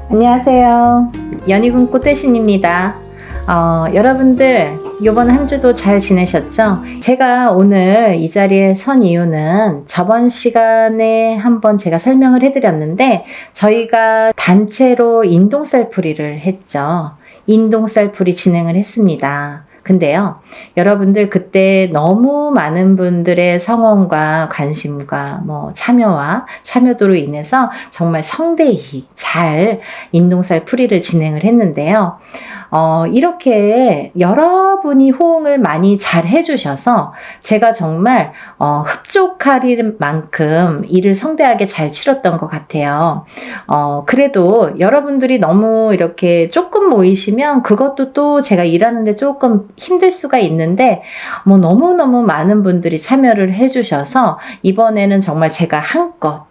안녕하세요. 연희군 꽃대신입니다. 여러분들 이번 한 주도 잘 지내셨죠? 제가 오늘 이 자리에 선 이유는 저번 시간에 한번 제가 설명을 해드렸는데 저희가 단체로 인동살풀이를 했죠. 인동살풀이 진행을 했습니다. 근데요, 여러분들 그때 너무 많은 분들의 성원과 관심과 참여도로 인해서 정말 성대히 잘 인동살풀이를 진행을 했는데요. 이렇게 여러분이 호응을 많이 잘 해주셔서 제가 정말 흡족할 만큼 일을 성대하게 잘 치렀던 것 같아요. 그래도 여러분들이 너무 이렇게 조금 모이시면 그것도 또 제가 일하는데 조금 힘들 수가 있는데 너무너무 많은 분들이 참여를 해주셔서 이번에는 정말 제가 한껏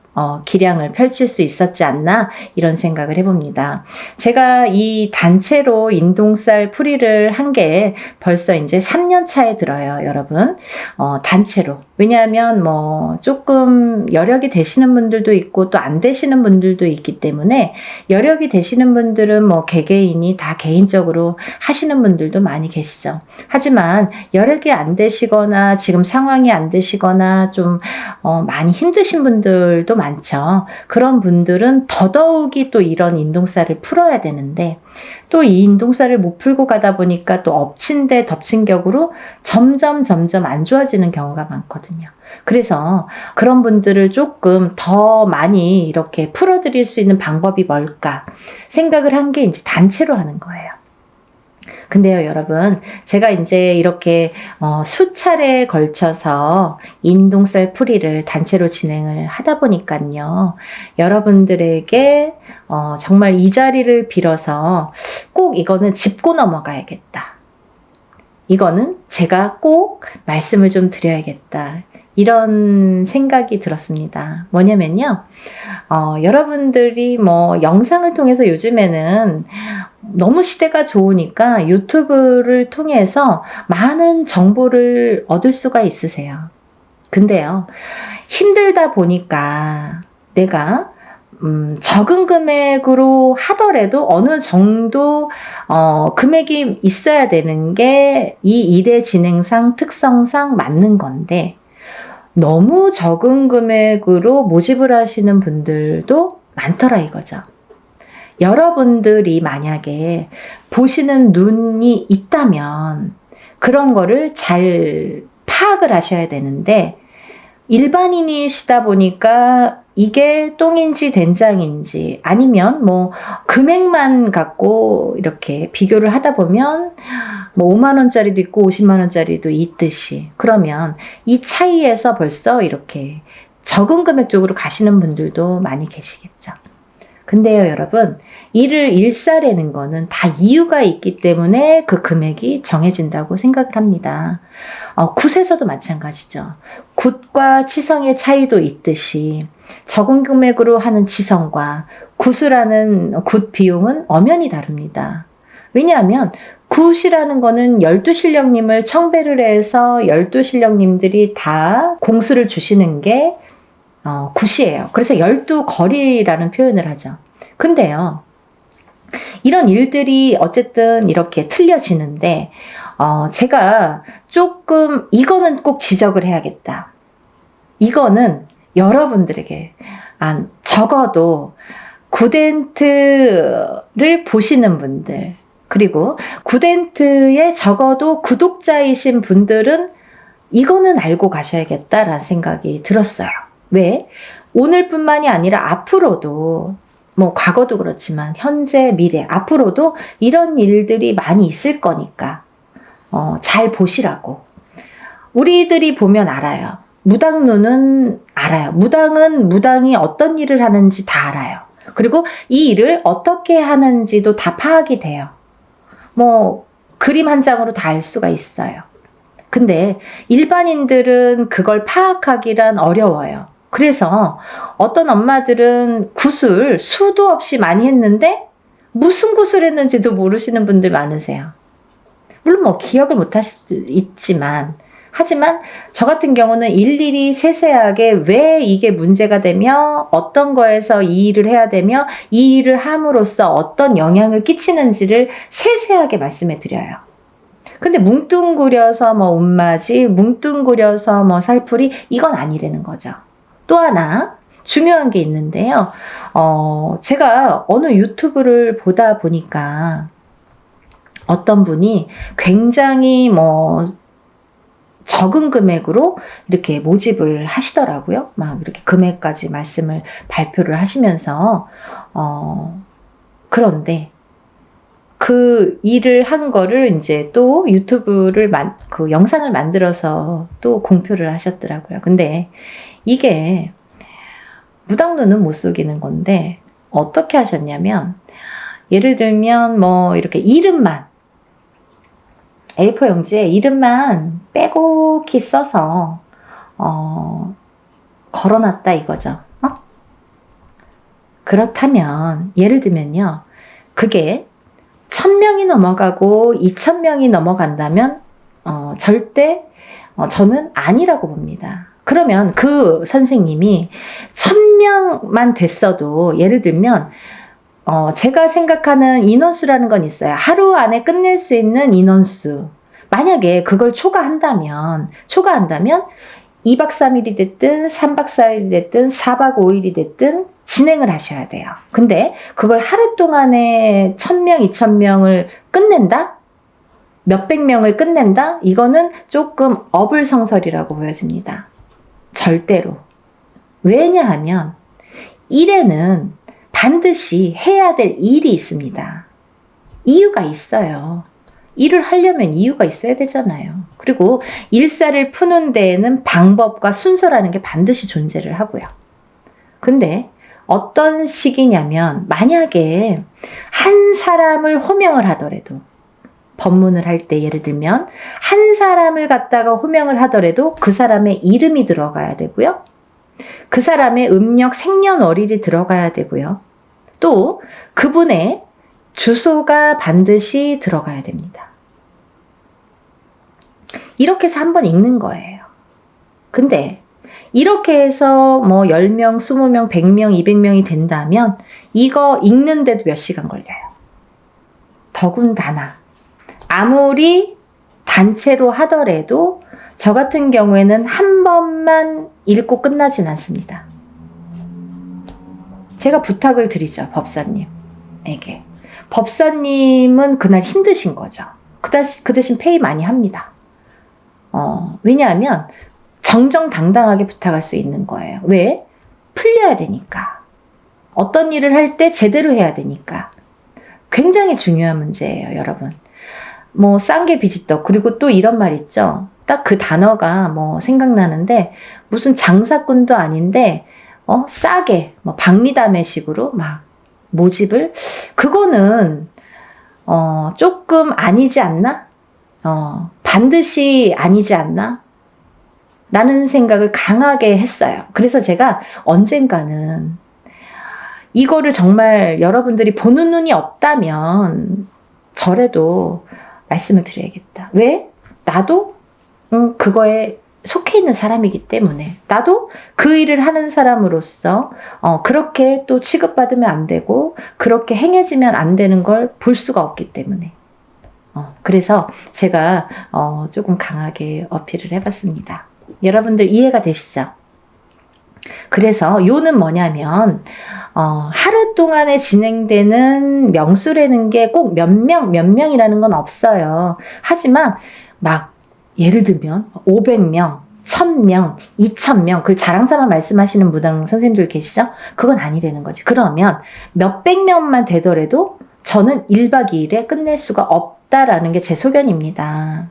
기량을 펼칠 수 있었지 않나 이런 생각을 해봅니다. 제가 이 단체로 인동살 풀이를 한 게 벌써 이제 3년 차에 들어요, 여러분. 단체로. 왜냐하면 조금 여력이 되시는 분들도 있고 또 안 되시는 분들도 있기 때문에 여력이 되시는 분들은 개개인이 다 개인적으로 하시는 분들도 많이 계시죠. 하지만 여력이 안 되시거나 지금 상황이 안 되시거나 좀 많이 힘드신 분들도 많죠. 그런 분들은 더더욱이 또 이런 인동살을 풀어야 되는데 또 이 인동살을 못 풀고 가다 보니까 또 엎친 데 덮친 격으로 점점 안 좋아지는 경우가 많거든요. 그래서 그런 분들을 조금 더 많이 이렇게 풀어드릴 수 있는 방법이 뭘까 생각을 한 게 이제 단체로 하는 거예요. 근데요, 여러분, 제가 이제 이렇게 수차례에 걸쳐서 인동살 풀이를 단체로 진행을 하다 보니까요, 여러분들에게 정말 이 자리를 빌어서 꼭 이거는 짚고 넘어가야겠다. 이거는 제가 꼭 말씀을 좀 드려야겠다. 이런 생각이 들었습니다. 뭐냐면요, 여러분들이 영상을 통해서 요즘에는 너무 시대가 좋으니까 유튜브를 통해서 많은 정보를 얻을 수가 있으세요. 근데요, 힘들다 보니까 내가 적은 금액으로 하더라도 어느 정도 금액이 있어야 되는 게 이 일의 진행상 특성상 맞는 건데 너무 적은 금액으로 모집을 하시는 분들도 많더라 이거죠. 여러분들이 만약에 보시는 눈이 있다면 그런 거를 잘 파악을 하셔야 되는데 일반인이시다 보니까 이게 똥인지 된장인지 아니면 금액만 갖고 이렇게 비교를 하다 보면 5만 원짜리도 있고 50만 원짜리도 있듯이 그러면 이 차이에서 벌써 이렇게 적은 금액 쪽으로 가시는 분들도 많이 계시겠죠. 근데요, 여러분, 일을 일사라는 거는 다 이유가 있기 때문에 그 금액이 정해진다고 생각을 합니다. 굿에서도 마찬가지죠. 굿과 치성의 차이도 있듯이 적은 금액으로 하는 치성과 굿을 하는 굿 비용은 엄연히 다릅니다. 왜냐하면 굿이라는 거는 12실령님을 청배를 해서 12실령님들이 다 공수를 주시는 게 굿이에요. 그래서 12거리라는 표현을 하죠. 근데요, 이런 일들이 어쨌든 이렇게 틀려지는데 제가 조금 이거는 꼭 지적을 해야겠다. 이거는 여러분들에게 적어도 굿엔트를 보시는 분들 그리고 굿엔트에 적어도 구독자이신 분들은 이거는 알고 가셔야겠다라는 생각이 들었어요. 왜? 오늘뿐만이 아니라 앞으로도 과거도 그렇지만 현재, 미래, 앞으로도 이런 일들이 많이 있을 거니까 잘 보시라고. 우리들이 보면 알아요. 무당눈은 알아요. 무당은 무당이 어떤 일을 하는지 다 알아요. 그리고 이 일을 어떻게 하는지도 다 파악이 돼요. 그림 한 장으로 다 알 수가 있어요. 근데 일반인들은 그걸 파악하기란 어려워요. 그래서 어떤 엄마들은 굿을 수도 없이 많이 했는데 무슨 굿을 했는지도 모르시는 분들 많으세요. 물론 기억을 못 할 수도 있지만 하지만 저 같은 경우는 일일이 세세하게 왜 이게 문제가 되며 어떤 거에서 이 일을 해야 되며 이 일을 함으로써 어떤 영향을 끼치는지를 세세하게 말씀해 드려요. 근데 뭉뚱그려서 뭐 운맞이, 뭉뚱그려서 뭐 살풀이, 이건 아니라는 거죠. 또 하나 중요한 게 있는데요. 제가 어느 유튜브를 보다 보니까 어떤 분이 굉장히 뭐 적은 금액으로 이렇게 모집을 하시더라고요. 막 이렇게 금액까지 말씀을 발표를 하시면서 그런데 그 일을 한 거를 이제 또 유튜브를 그 영상을 만들어서 또 공표를 하셨더라고요. 근데 이게 무당눈은 못 속이는 건데 어떻게 하셨냐면, 예를 들면 뭐 이렇게 이름만 A4 용지에 이름만 빼곡히 써서 걸어놨다 이거죠. 그렇다면 예를 들면요, 그게 1000명이 넘어가고 2000명이 넘어간다면 절대 저는 아니라고 봅니다. 그러면 그 선생님이 1000명만 됐어도, 예를 들면 제가 생각하는 인원수라는 건 있어요. 하루 안에 끝낼 수 있는 인원수. 만약에 그걸 초과한다면 2박 3일이 됐든 3박 4일이 됐든 4박 5일이 됐든 진행을 하셔야 돼요. 근데 그걸 하루 동안에 1000명, 2000명을 끝낸다? 몇백 명을 끝낸다? 이거는 조금 어불성설이라고 보여집니다. 절대로. 왜냐하면 일에는 반드시 해야 될 일이 있습니다. 이유가 있어요. 일을 하려면 이유가 있어야 되잖아요. 그리고 일사를 푸는 데에는 방법과 순서라는 게 반드시 존재를 하고요. 근데 어떤 식이냐면, 만약에 한 사람을 호명을 하더라도, 법문을 할 때 예를 들면 한 사람을 갖다가 호명을 하더라도 그 사람의 이름이 들어가야 되고요. 그 사람의 음력 생년월일이 들어가야 되고요. 또 그분의 주소가 반드시 들어가야 됩니다. 이렇게 해서 한번 읽는 거예요. 근데 이렇게 해서 뭐 10명, 20명, 100명, 200명이 된다면 이거 읽는데도 몇 시간 걸려요. 더군다나 아무리 단체로 하더라도 저 같은 경우에는 한 번만 읽고 끝나진 않습니다. 제가 부탁을 드리죠, 법사님에게. 법사님은 그날 힘드신 거죠. 그 대신 페이 많이 합니다. 왜냐하면 정정당당하게 부탁할 수 있는 거예요. 왜? 풀려야 되니까. 어떤 일을 할 때 제대로 해야 되니까. 굉장히 중요한 문제예요, 여러분. 뭐 싼 게 비지떡. 그리고 또 이런 말 있죠. 딱 그 단어가 뭐 생각나는데, 무슨 장사꾼도 아닌데 싸게 뭐 박리담회식으로 막 모집을, 그거는 조금 아니지 않나? 반드시 아니지 않나? 라는 생각을 강하게 했어요. 그래서 제가 언젠가는 이거를 정말 여러분들이 보는 눈이 없다면 저라도 말씀을 드려야겠다. 왜? 나도 그거에 속해 있는 사람이기 때문에, 나도 그 일을 하는 사람으로서 그렇게 또 취급받으면 안 되고 그렇게 행해지면 안 되는 걸 볼 수가 없기 때문에 그래서 제가 조금 강하게 어필을 해봤습니다. 여러분들 이해가 되시죠? 그래서 요는 뭐냐면 하루 동안에 진행되는 명수라는 게 꼭 몇 명이라는 건 없어요. 하지만 막 예를 들면 500명, 1000명, 2000명, 그 자랑사만 말씀하시는 무당 선생님들 계시죠? 그건 아니라는 거지. 그러면 몇백 명만 되더라도 저는 1박 2일에 끝낼 수가 없다라는 게 제 소견입니다.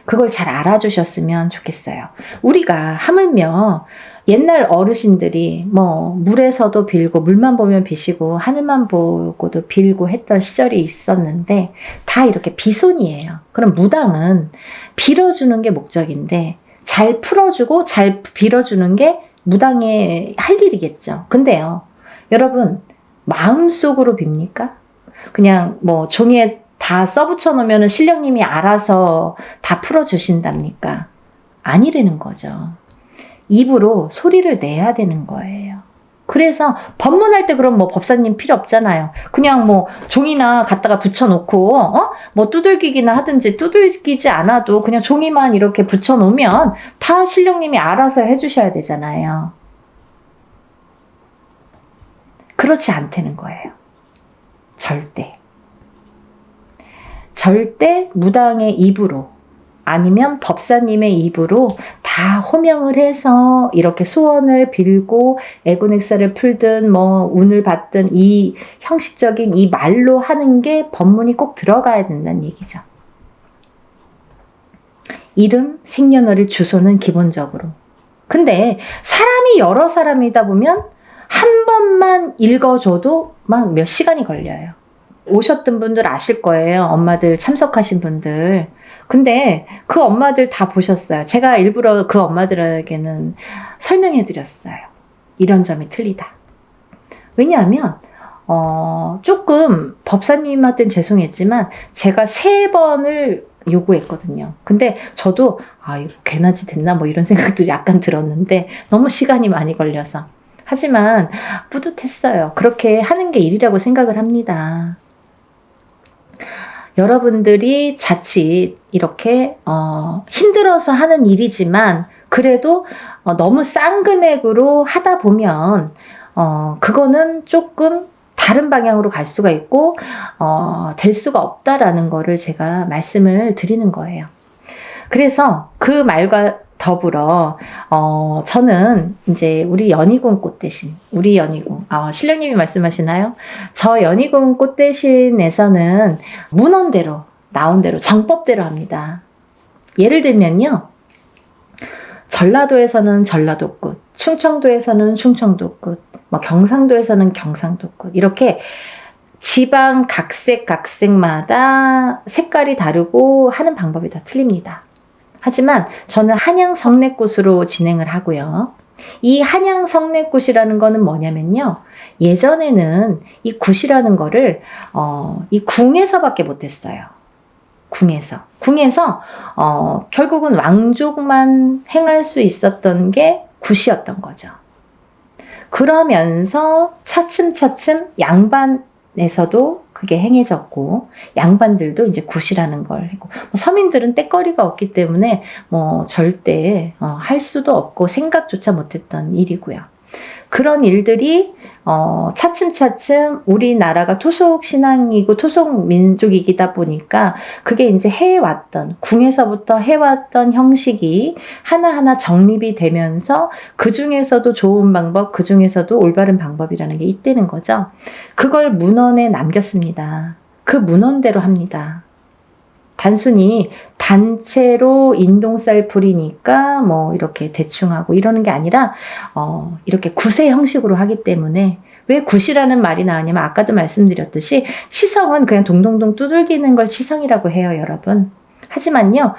그걸 잘 알아주셨으면 좋겠어요. 우리가 하물며 옛날 어르신들이 뭐 물에서도 빌고, 물만 보면 비시고 하늘만 보고도 빌고 했던 시절이 있었는데 다 이렇게 비손이에요. 그럼 무당은 빌어주는 게 목적인데 잘 풀어주고 잘 빌어주는 게 무당의 할 일이겠죠. 근데요, 여러분 마음속으로 빕니까? 그냥 뭐 종이에 다 써붙여 놓으면 신령님이 알아서 다 풀어주신답니까? 아니라는 거죠. 입으로 소리를 내야 되는 거예요. 그래서 법문할 때 그럼 뭐 법사님 필요 없잖아요. 그냥 뭐 종이나 갖다가 붙여놓고 뭐 두들기기나 하든지, 두들기지 않아도 그냥 종이만 이렇게 붙여놓으면 다 신령님이 알아서 해주셔야 되잖아요. 그렇지 않다는 거예요. 절대. 절대 무당의 입으로, 아니면 법사님의 입으로 다 호명을 해서 이렇게 소원을 빌고 애군액사를 풀든 뭐 운을 받든 이 형식적인 이 말로 하는 게 법문이 꼭 들어가야 된다는 얘기죠. 이름, 생년월일, 주소는 기본적으로. 근데 사람이 여러 사람이다 보면 한 번만 읽어줘도 막 몇 시간이 걸려요. 오셨던 분들 아실 거예요. 엄마들 참석하신 분들. 근데 그 엄마들 다 보셨어요. 제가 일부러 그 엄마들에게는 설명해 드렸어요. 이런 점이 틀리다. 왜냐하면 조금 법사님한테는 죄송했지만 제가 3번을 요구했거든요. 근데 저도 이거 괜하지 됐나 뭐 이런 생각도 약간 들었는데 너무 시간이 많이 걸려서. 하지만 뿌듯했어요. 그렇게 하는 게 일이라고 생각을 합니다. 여러분들이 자칫 이렇게 힘들어서 하는 일이지만 그래도 너무 싼 금액으로 하다 보면 그거는 조금 다른 방향으로 갈 수가 있고 될 수가 없다라는 거를 제가 말씀을 드리는 거예요. 그래서 그 말과 더불어 저는 이제 우리 연희궁 꽃 대신, 우리 연희궁 신령님이 말씀하시나요? 저 연희궁 꽃 대신에서는 문헌대로 나온 대로 정법대로 합니다. 예를 들면요, 전라도에서는 전라도꽃, 충청도에서는 충청도꽃, 뭐 경상도에서는 경상도꽃, 이렇게 지방 각색마다 색깔이 다르고 하는 방법이 다 틀립니다. 하지만 저는 한양 성례꽃으로 진행을 하고요. 이 한양 성례꽃이라는 거는 뭐냐면요, 예전에는 이 굿이라는 거를 이 궁에서밖에 못했어요. 궁에서 결국은 왕족만 행할 수 있었던 게 굿이었던 거죠. 그러면서 차츰차츰 양반에서도 그게 행해졌고, 양반들도 이제 굿이라는 걸 했고, 서민들은 때거리가 없기 때문에 뭐 절대 할 수도 없고 생각조차 못했던 일이고요. 그런 일들이 차츰차츰 우리나라가 토속 신앙이고 토속 민족이다 보니까 그게 이제 해왔던, 궁에서부터 해왔던 형식이 하나하나 정립이 되면서 그 중에서도 좋은 방법, 그 중에서도 올바른 방법이라는 게 있다는 거죠. 그걸 문헌에 남겼습니다. 그 문헌대로 합니다. 단순히 단체로 인동쌀 풀이니까 뭐 이렇게 대충 하고 이러는 게 아니라 이렇게 굿의 형식으로 하기 때문에, 왜 굿이라는 말이 나왔냐면 아까도 말씀드렸듯이 치성은 그냥 동동동 두들기는 걸 치성이라고 해요, 여러분. 하지만요,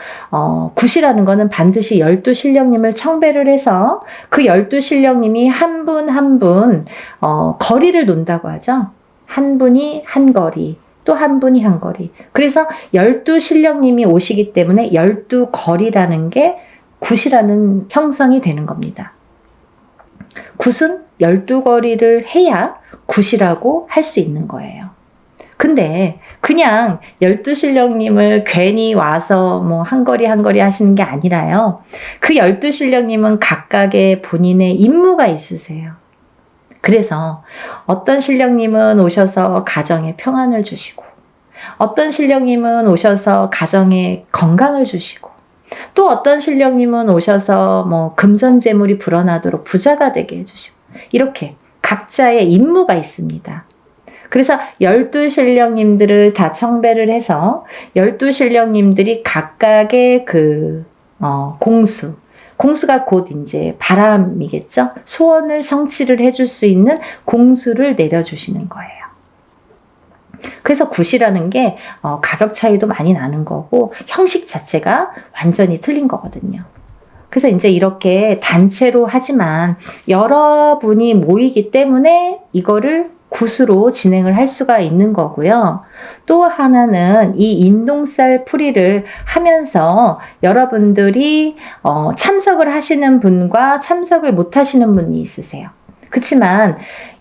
굿이라는 거는 반드시 12신령님을 청배를 해서 그 12신령님이 한 분 한 분 거리를 논다고 하죠. 한 분이 한 거리, 또 한 분이 한 거리. 그래서 12신령님이 오시기 때문에 12거리라는 게 굿이라는 형성이 되는 겁니다. 굿은 12거리를 해야 굿이라고 할 수 있는 거예요. 근데 그냥 12신령님을 괜히 와서 뭐 한 거리 한 거리 하시는 게 아니라요. 그 12신령님은 각각의 본인의 임무가 있으세요. 그래서 어떤 신령님은 오셔서 가정에 평안을 주시고, 어떤 신령님은 오셔서 가정에 건강을 주시고, 또 어떤 신령님은 오셔서 뭐 금전재물이 불어나도록 부자가 되게 해주시고, 이렇게 각자의 임무가 있습니다. 그래서 12신령님들을 다 청배를 해서 12신령님들이 각각의 그 공수가 곧 이제 바람이겠죠. 소원을 성취를 해줄 수 있는 공수를 내려주시는 거예요. 그래서 굿이라는 게 가격 차이도 많이 나는 거고 형식 자체가 완전히 틀린 거거든요. 그래서 이제 이렇게 단체로 하지만 여러분이 모이기 때문에 이거를 붓으로 진행을 할 수가 있는 거고요. 또 하나는 이 인동살 풀이를 하면서 여러분들이 참석을 하시는 분과 참석을 못 하시는 분이 있으세요. 그렇지만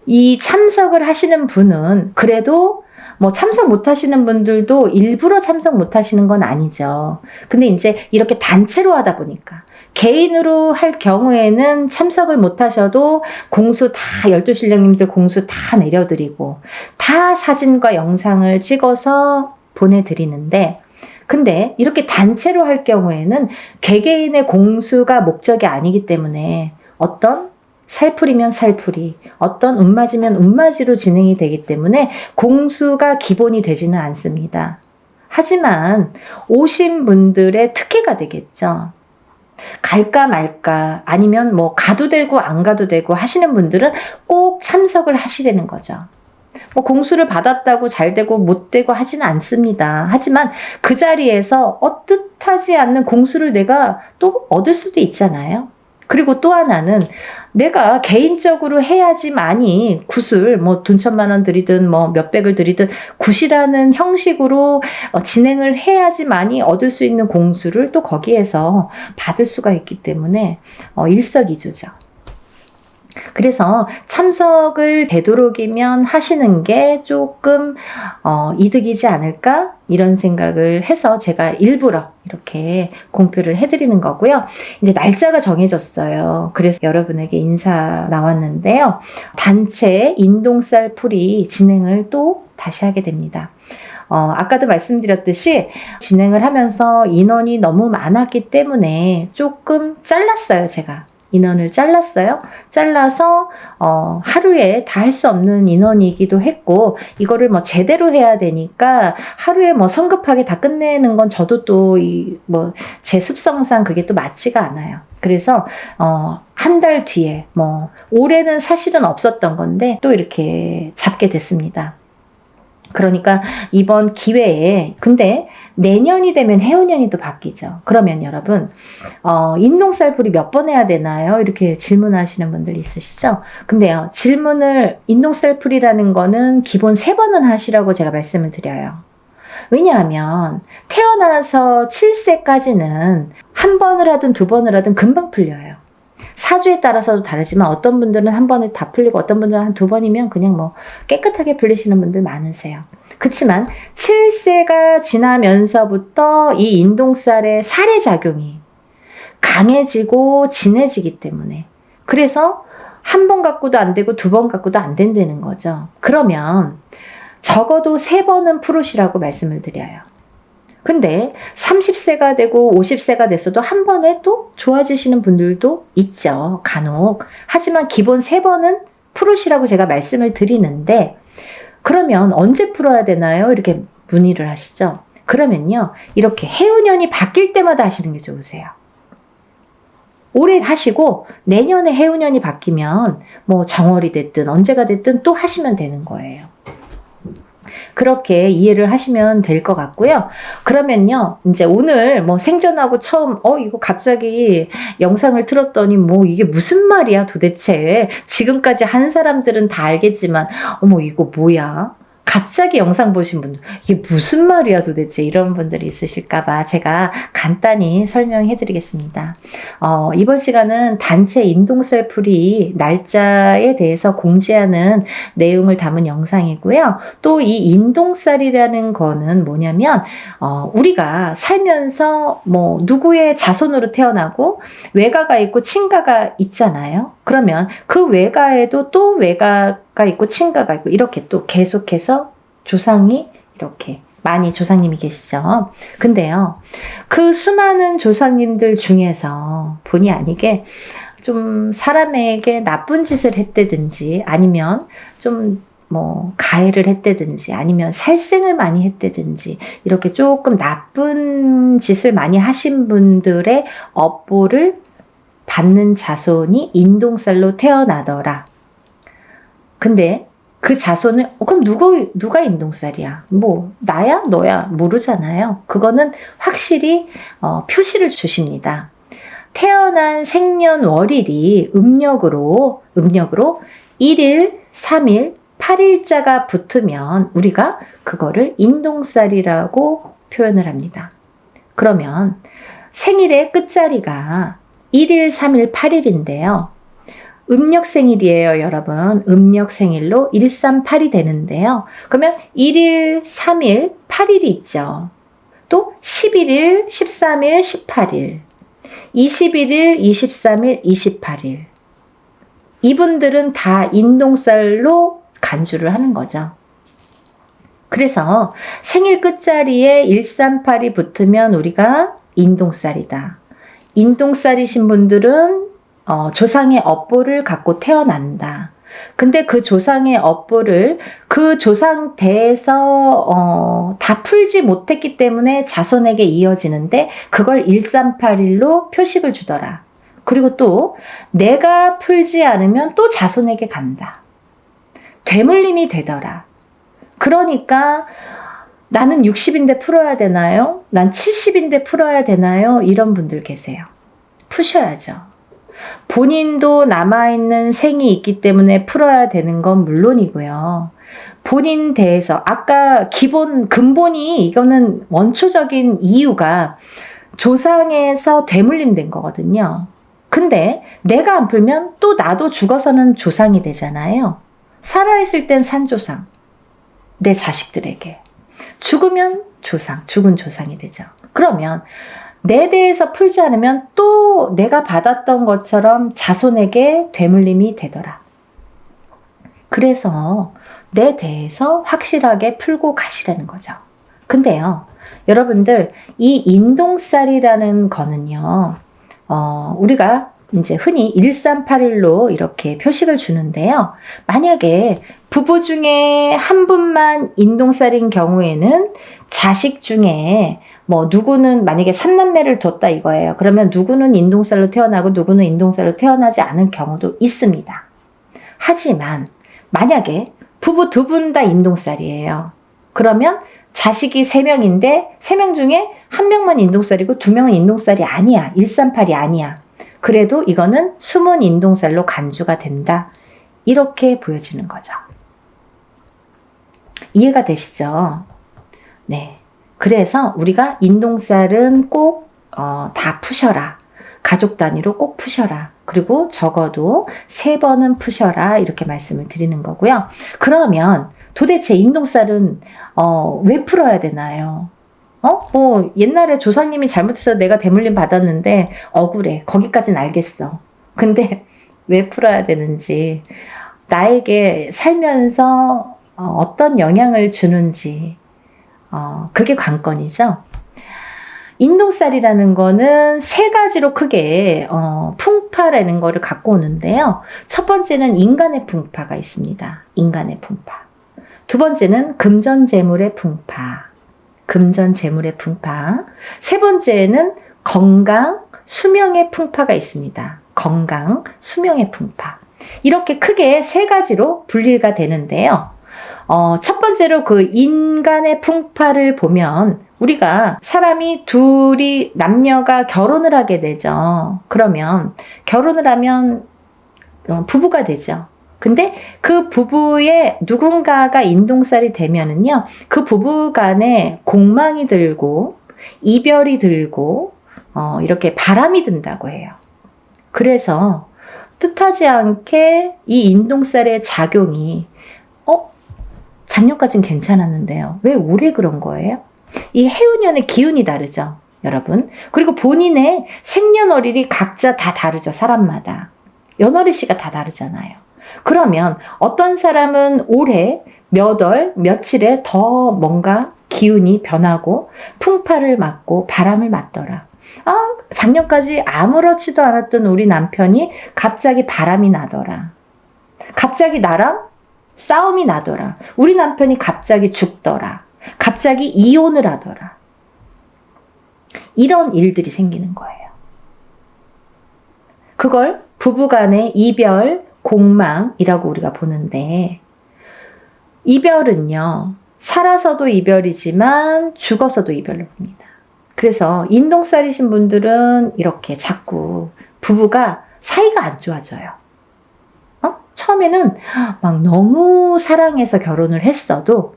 이 참석을 하시는 분은 그래도 뭐 참석 못 하시는 분들도 일부러 참석 못 하시는 건 아니죠. 근데 이제 이렇게 단체로 하다 보니까 개인으로 할 경우에는 참석을 못 하셔도 공수 다 12신령님들 공수 다 내려드리고 다 사진과 영상을 찍어서 보내드리는데, 근데 이렇게 단체로 할 경우에는 개개인의 공수가 목적이 아니기 때문에 어떤 살풀이면 살풀이, 어떤 운맞이면 운맞이로 진행이 되기 때문에 공수가 기본이 되지는 않습니다. 하지만 오신 분들의 특혜가 되겠죠. 갈까 말까 아니면 뭐 가도 되고 안 가도 되고 하시는 분들은 꼭 참석을 하시려는 거죠. 뭐 공수를 받았다고 잘 되고 못 되고 하지는 않습니다. 하지만 그 자리에서 뜻하지 않는 공수를 내가 또 얻을 수도 있잖아요. 그리고 또 하나는 내가 개인적으로 해야지만이 굿을 뭐 돈 1,000만 들이든 뭐 몇백을 들이든 굿이라는 형식으로 진행을 해야지만이 얻을 수 있는 공수를 또 거기에서 받을 수가 있기 때문에 일석이조죠. 그래서 참석을 되도록이면 하시는 게 조금 이득이지 않을까 이런 생각을 해서 제가 일부러 이렇게 공표를 해드리는 거고요. 이제 날짜가 정해졌어요. 그래서 여러분에게 인사 나왔는데요. 단체 인동살 풀이 진행을 또 다시 하게 됩니다. 아까도 말씀드렸듯이 진행을 하면서 인원이 너무 많았기 때문에 조금 잘랐어요, 제가. 인원을 잘랐어요. 잘라서 하루에 다 할 수 없는 인원이기도 했고, 이거를 뭐 제대로 해야 되니까 하루에 뭐 성급하게 다 끝내는 건 저도 또 제 습성상 그게 또 맞지가 않아요. 그래서 한 달 뒤에 뭐 올해는 사실은 없었던 건데 또 이렇게 잡게 됐습니다. 그러니까 이번 기회에, 근데 내년이 되면 해운년이 또 바뀌죠. 그러면 여러분 인동살풀이 몇 번 해야 되나요? 이렇게 질문하시는 분들 있으시죠? 근데요, 질문을 인동살풀이라는 거는 기본 3번은 하시라고 제가 말씀을 드려요. 왜냐하면 태어나서 7세까지는 한 번을 하든 2번을 하든 금방 풀려요. 사주에 따라서도 다르지만 어떤 분들은 한 번에 다 풀리고 어떤 분들은 한 2번이면 그냥 뭐 깨끗하게 풀리시는 분들 많으세요. 그렇지만 7세가 지나면서부터 이 인동살의 살해작용이 강해지고 진해지기 때문에, 그래서 한 번 갖고도 안 되고 2번 갖고도 안 된다는 거죠. 그러면 적어도 3번은 풀으시라고 말씀을 드려요. 근데 30세가 되고 50세가 됐어도 한 번에 또 좋아지시는 분들도 있죠, 간혹. 하지만 기본 3번은 풀으시라고 제가 말씀을 드리는데, 그러면 언제 풀어야 되나요? 이렇게 문의를 하시죠. 그러면요, 이렇게 해운년이 바뀔 때마다 하시는 게 좋으세요. 올해 하시고 내년에 해운년이 바뀌면 뭐 정월이 됐든 언제가 됐든 또 하시면 되는 거예요. 그렇게 이해를 하시면 될 것 같고요. 그러면요, 이제 오늘 뭐 생전하고 처음 이거 갑자기 영상을 틀었더니 뭐 이게 무슨 말이야 도대체. 지금까지 한 사람들은 다 알겠지만 어머 이거 뭐야? 갑자기 영상 보신 분들 이게 무슨 말이야 도대체 이런 분들이 있으실까봐 제가 간단히 설명해 드리겠습니다. 이번 시간은 단체 인동살풀이 날짜에 대해서 공지하는 내용을 담은 영상이고요. 또 이 인동살이라는 거는 뭐냐면 우리가 살면서 뭐 누구의 자손으로 태어나고 외가가 있고 친가가 있잖아요. 그러면 그 외가에도 또 외가가 있고 친가가 있고 이렇게 또 계속해서 조상이 이렇게 많이 조상님이 계시죠. 근데요, 그 수많은 조상님들 중에서 본의 아니게 좀 사람에게 나쁜 짓을 했다든지 아니면 좀 뭐 가해를 했다든지 아니면 살생을 많이 했다든지 이렇게 조금 나쁜 짓을 많이 하신 분들의 업보를 받는 자손이 인동살로 태어나더라. 근데 그 자손은 그럼 누가 인동살이야? 뭐 나야 너야 모르잖아요. 그거는 확실히 표시를 주십니다. 태어난 생년월일이 음력으로 1일, 3일, 8일자가 붙으면 우리가 그거를 인동살이라고 표현을 합니다. 그러면 생일의 끝자리가 1일, 3일, 8일인데요. 음력 생일이에요, 여러분. 음력 생일로 138이 되는데요. 그러면 1일, 3일, 8일이 있죠. 또 11일, 13일, 18일, 21일, 23일, 28일. 이분들은 다 인동살로 간주를 하는 거죠. 그래서 생일 끝자리에 138이 붙으면 우리가 인동살이다. 인동살이신 분들은 조상의 업보를 갖고 태어난다. 근데 그 조상의 업보를 그 조상 대에서 다 풀지 못했기 때문에 자손에게 이어지는데 그걸 138일로 표식을 주더라. 그리고 또 내가 풀지 않으면 또 자손에게 간다. 되물림이 되더라. 그러니까 나는 60인데 풀어야 되나요? 난 70인데 풀어야 되나요? 이런 분들 계세요. 푸셔야죠. 본인도 남아있는 생이 있기 때문에 풀어야 되는 건 물론이고요. 본인 대해서 아까 근본이 이거는 원초적인 이유가 조상에서 되물림된 거거든요. 근데 내가 안 풀면 또 나도 죽어서는 조상이 되잖아요. 살아있을 땐 산조상, 내 자식들에게. 죽으면 조상, 죽은 조상이 되죠. 그러면 내 대해서 풀지 않으면 또 내가 받았던 것처럼 자손에게 되물림이 되더라. 그래서 내 대해서 확실하게 풀고 가시라는 거죠. 근데요, 여러분들, 이 인동살이라는 거는요, 우리가 이제 흔히 1381로 이렇게 표식을 주는데요. 만약에 부부 중에 한 분만 인동살인 경우에는 자식 중에 누구는 만약에 3남매를 뒀다 이거예요. 그러면 누구는 인동살로 태어나고 누구는 인동살로 태어나지 않은 경우도 있습니다. 하지만 만약에 부부 2분 다 인동살이에요. 그러면 자식이 3명인데 3명 중에 1명만 인동살이고 2명은 인동살이 아니야. 138이 아니야. 그래도 이거는 숨은 인동살로 간주가 된다. 이렇게 보여지는 거죠. 이해가 되시죠? 네. 그래서 우리가 인동살은 꼭 다 푸셔라. 가족 단위로 꼭 푸셔라. 그리고 적어도 3번은 푸셔라. 이렇게 말씀을 드리는 거고요. 그러면 도대체 인동살은 왜 풀어야 되나요? 옛날에 조상님이 잘못해서 내가 대물림 받았는데 억울해. 거기까진 알겠어. 근데 왜 풀어야 되는지, 나에게 살면서 어떤 영향을 주는지, 그게 관건이죠. 인동살이라는 거는 3가지로 크게 풍파라는 거를 갖고 오는데요. 첫 번째는 인간의 풍파가 있습니다. 인간의 풍파. 두 번째는 금전재물의 풍파. 금전재물의 풍파. 세 번째는 건강, 수명의 풍파가 있습니다. 건강, 수명의 풍파. 이렇게 크게 3가지로 분리가 되는데요. 첫 번째로 그 인간의 풍파를 보면 우리가 사람이 둘이 남녀가 결혼을 하게 되죠. 그러면 결혼을 하면 부부가 되죠. 근데 그 부부의 누군가가 인동살이 되면은요, 그 부부 간에 공망이 들고 이별이 들고 이렇게 바람이 든다고 해요. 그래서 뜻하지 않게 이 인동살의 작용이 작년까지는 괜찮았는데요. 왜 올해 그런 거예요? 이 해운년의 기운이 다르죠, 여러분. 그리고 본인의 생년월일이 각자 다 다르죠, 사람마다. 연월일시가 다 다르잖아요. 그러면 어떤 사람은 올해 몇 월, 며칠에 더 뭔가 기운이 변하고 풍파를 맞고 바람을 맞더라. 작년까지 아무렇지도 않았던 우리 남편이 갑자기 바람이 나더라. 갑자기 나랑 싸움이 나더라. 우리 남편이 갑자기 죽더라. 갑자기 이혼을 하더라. 이런 일들이 생기는 거예요. 그걸 부부간의 이별, 공망이라고 우리가 보는데, 이별은요, 살아서도 이별이지만 죽어서도 이별로 봅니다. 그래서 인동살이신 분들은 이렇게 자꾸 부부가 사이가 안 좋아져요. 처음에는 막 너무 사랑해서 결혼을 했어도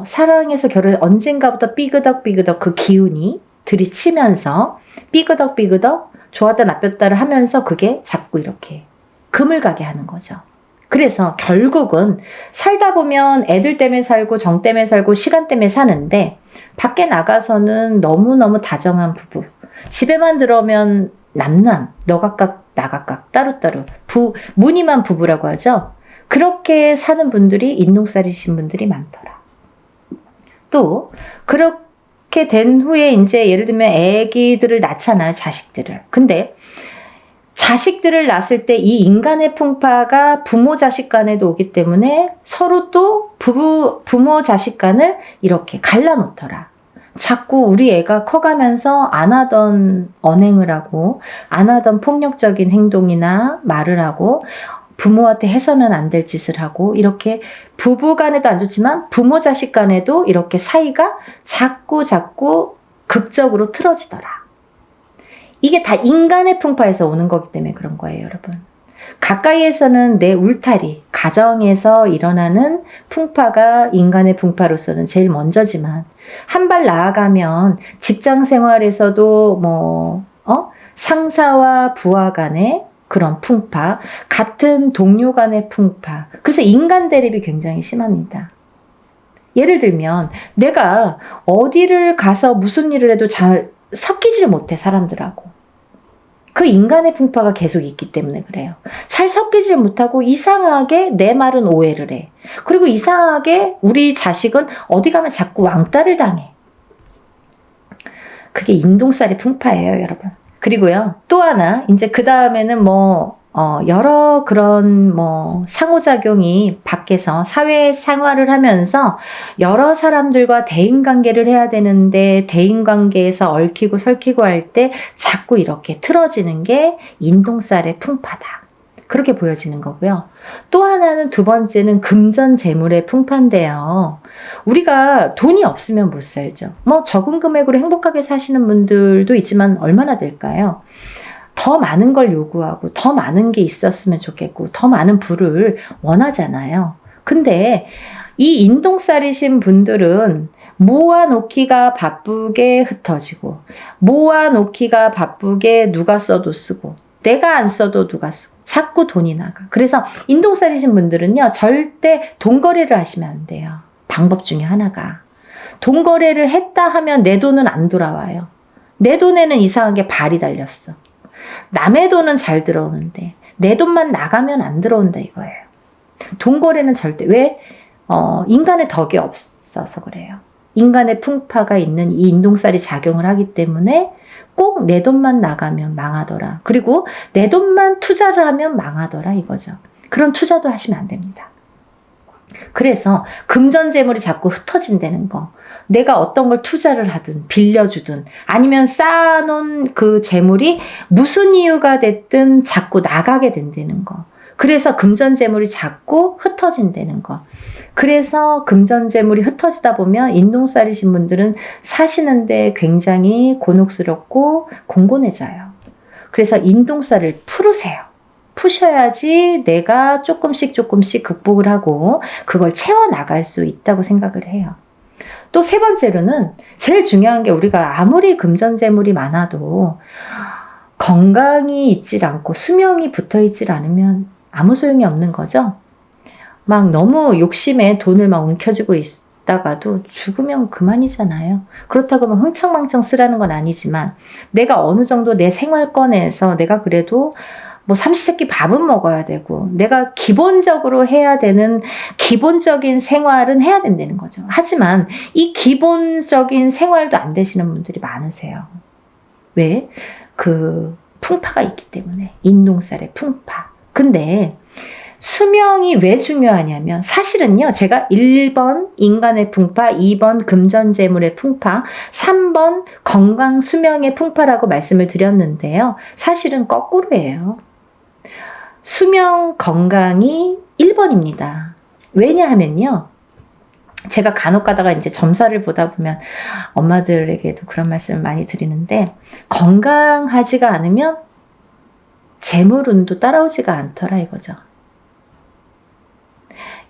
사랑해서 언젠가부터 삐그덕삐그덕 그 기운이 들이치면서 삐그덕삐그덕 좋았다 나빴다를 하면서 그게 자꾸 이렇게 금을 가게 하는 거죠. 그래서 결국은 살다 보면 애들 때문에 살고 정 때문에 살고 시간 때문에 사는데 밖에 나가서는 너무너무 다정한 부부, 집에만 들어오면 남남, 너 각각 나 각각 따로따로 무늬만 부부라고 하죠. 그렇게 사는 분들이 인동살이신 분들이 많더라. 또 그렇게 된 후에 이제 예를 들면 애기들을 낳잖아요. 자식들을. 근데 자식들을 낳았을 때 이 인간의 풍파가 부모 자식 간에도 오기 때문에 서로 또 부모 자식 간을 이렇게 갈라놓더라. 자꾸 우리 애가 커가면서 안 하던 언행을 하고 안 하던 폭력적인 행동이나 말을 하고 부모한테 해서는 안 될 짓을 하고 이렇게 부부 간에도 안 좋지만 부모 자식 간에도 이렇게 사이가 자꾸 극적으로 틀어지더라. 이게 다 인간의 풍파에서 오는 거기 때문에 그런 거예요, 여러분. 가까이에서는 내 울타리, 가정에서 일어나는 풍파가 인간의 풍파로서는 제일 먼저지만 한 발 나아가면 직장 생활에서도 상사와 부하 간의 그런 풍파, 같은 동료 간의 풍파. 그래서 인간 대립이 굉장히 심합니다. 예를 들면 내가 어디를 가서 무슨 일을 해도 잘 섞이질 못해, 사람들하고. 그 인간의 풍파가 계속 있기 때문에 그래요. 잘 섞이질 못하고 이상하게 내 말은 오해를 해. 그리고 이상하게 우리 자식은 어디 가면 자꾸 왕따를 당해. 그게 인동살이 풍파예요, 여러분. 그리고요, 또 하나, 이제 그 다음에는 여러 그런 상호작용이 밖에서 사회 생활을 하면서 여러 사람들과 대인관계를 해야 되는데 대인관계에서 얽히고 설키고 할 때 자꾸 이렇게 틀어지는 게 인동살의 풍파다. 그렇게 보여지는 거고요. 또 하나는 두 번째는 금전재물의 풍파인데요. 우리가 돈이 없으면 못 살죠. 적은 금액으로 행복하게 사시는 분들도 있지만 얼마나 될까요? 더 많은 걸 요구하고 더 많은 게 있었으면 좋겠고 더 많은 부를 원하잖아요. 근데 이 인동살이신 분들은 모아놓기가 바쁘게 흩어지고 모아놓기가 바쁘게 누가 써도 쓰고 내가 안 써도 누가 쓰고 자꾸 돈이 나가. 그래서 인동살이신 분들은요, 절대 돈거래를 하시면 안 돼요. 방법 중에 하나가. 돈거래를 했다 하면 내 돈은 안 돌아와요. 내 돈에는 이상하게 발이 달렸어. 남의 돈은 잘 들어오는데 내 돈만 나가면 안 들어온다 이거예요. 돈거래는 절대. 왜? 인간의 덕이 없어서 그래요. 인간의 풍파가 있는 이 인동살이 작용을 하기 때문에 꼭 내 돈만 나가면 망하더라. 그리고 내 돈만 투자를 하면 망하더라 이거죠. 그런 투자도 하시면 안 됩니다. 그래서 금전재물이 자꾸 흩어진다는 거. 내가 어떤 걸 투자를 하든 빌려주든 아니면 쌓아놓은 그 재물이 무슨 이유가 됐든 자꾸 나가게 된다는 거. 그래서 금전재물이 자꾸 흩어진다는 거. 그래서 금전재물이 흩어지다 보면 인동살이신 분들은 사시는데 굉장히 곤혹스럽고 공곤해져요. 그래서 인동살을 풀으세요. 푸셔야지 내가 조금씩 극복을 하고 그걸 채워나갈 수 있다고 생각을 해요. 또 세 번째로는 제일 중요한 게 우리가 아무리 금전재물이 많아도 건강이 있질 않고 수명이 붙어있질 않으면 아무 소용이 없는 거죠. 막 너무 욕심에 돈을 막 움켜쥐고 있다가도 죽으면 그만이잖아요. 그렇다고 막 흥청망청 쓰라는 건 아니지만 내가 어느 정도 내 생활권에서 내가 그래도 삼시세끼 밥은 먹어야 되고 내가 기본적으로 해야 되는 기본적인 생활은 해야 된다는 거죠. 하지만 이 기본적인 생활도 안 되시는 분들이 많으세요. 왜? 그 풍파가 있기 때문에. 인동살의 풍파. 근데 수명이 왜 중요하냐면 사실은요, 제가 1번 인간의 풍파, 2번 금전재물의 풍파, 3번 건강 수명의 풍파라고 말씀을 드렸는데요. 사실은 거꾸로예요. 수명 건강이 1번입니다. 왜냐하면요, 제가 간혹 가다가 이제 점사를 보다 보면 엄마들에게도 그런 말씀을 많이 드리는데 건강하지가 않으면 재물운도 따라오지가 않더라 이거죠.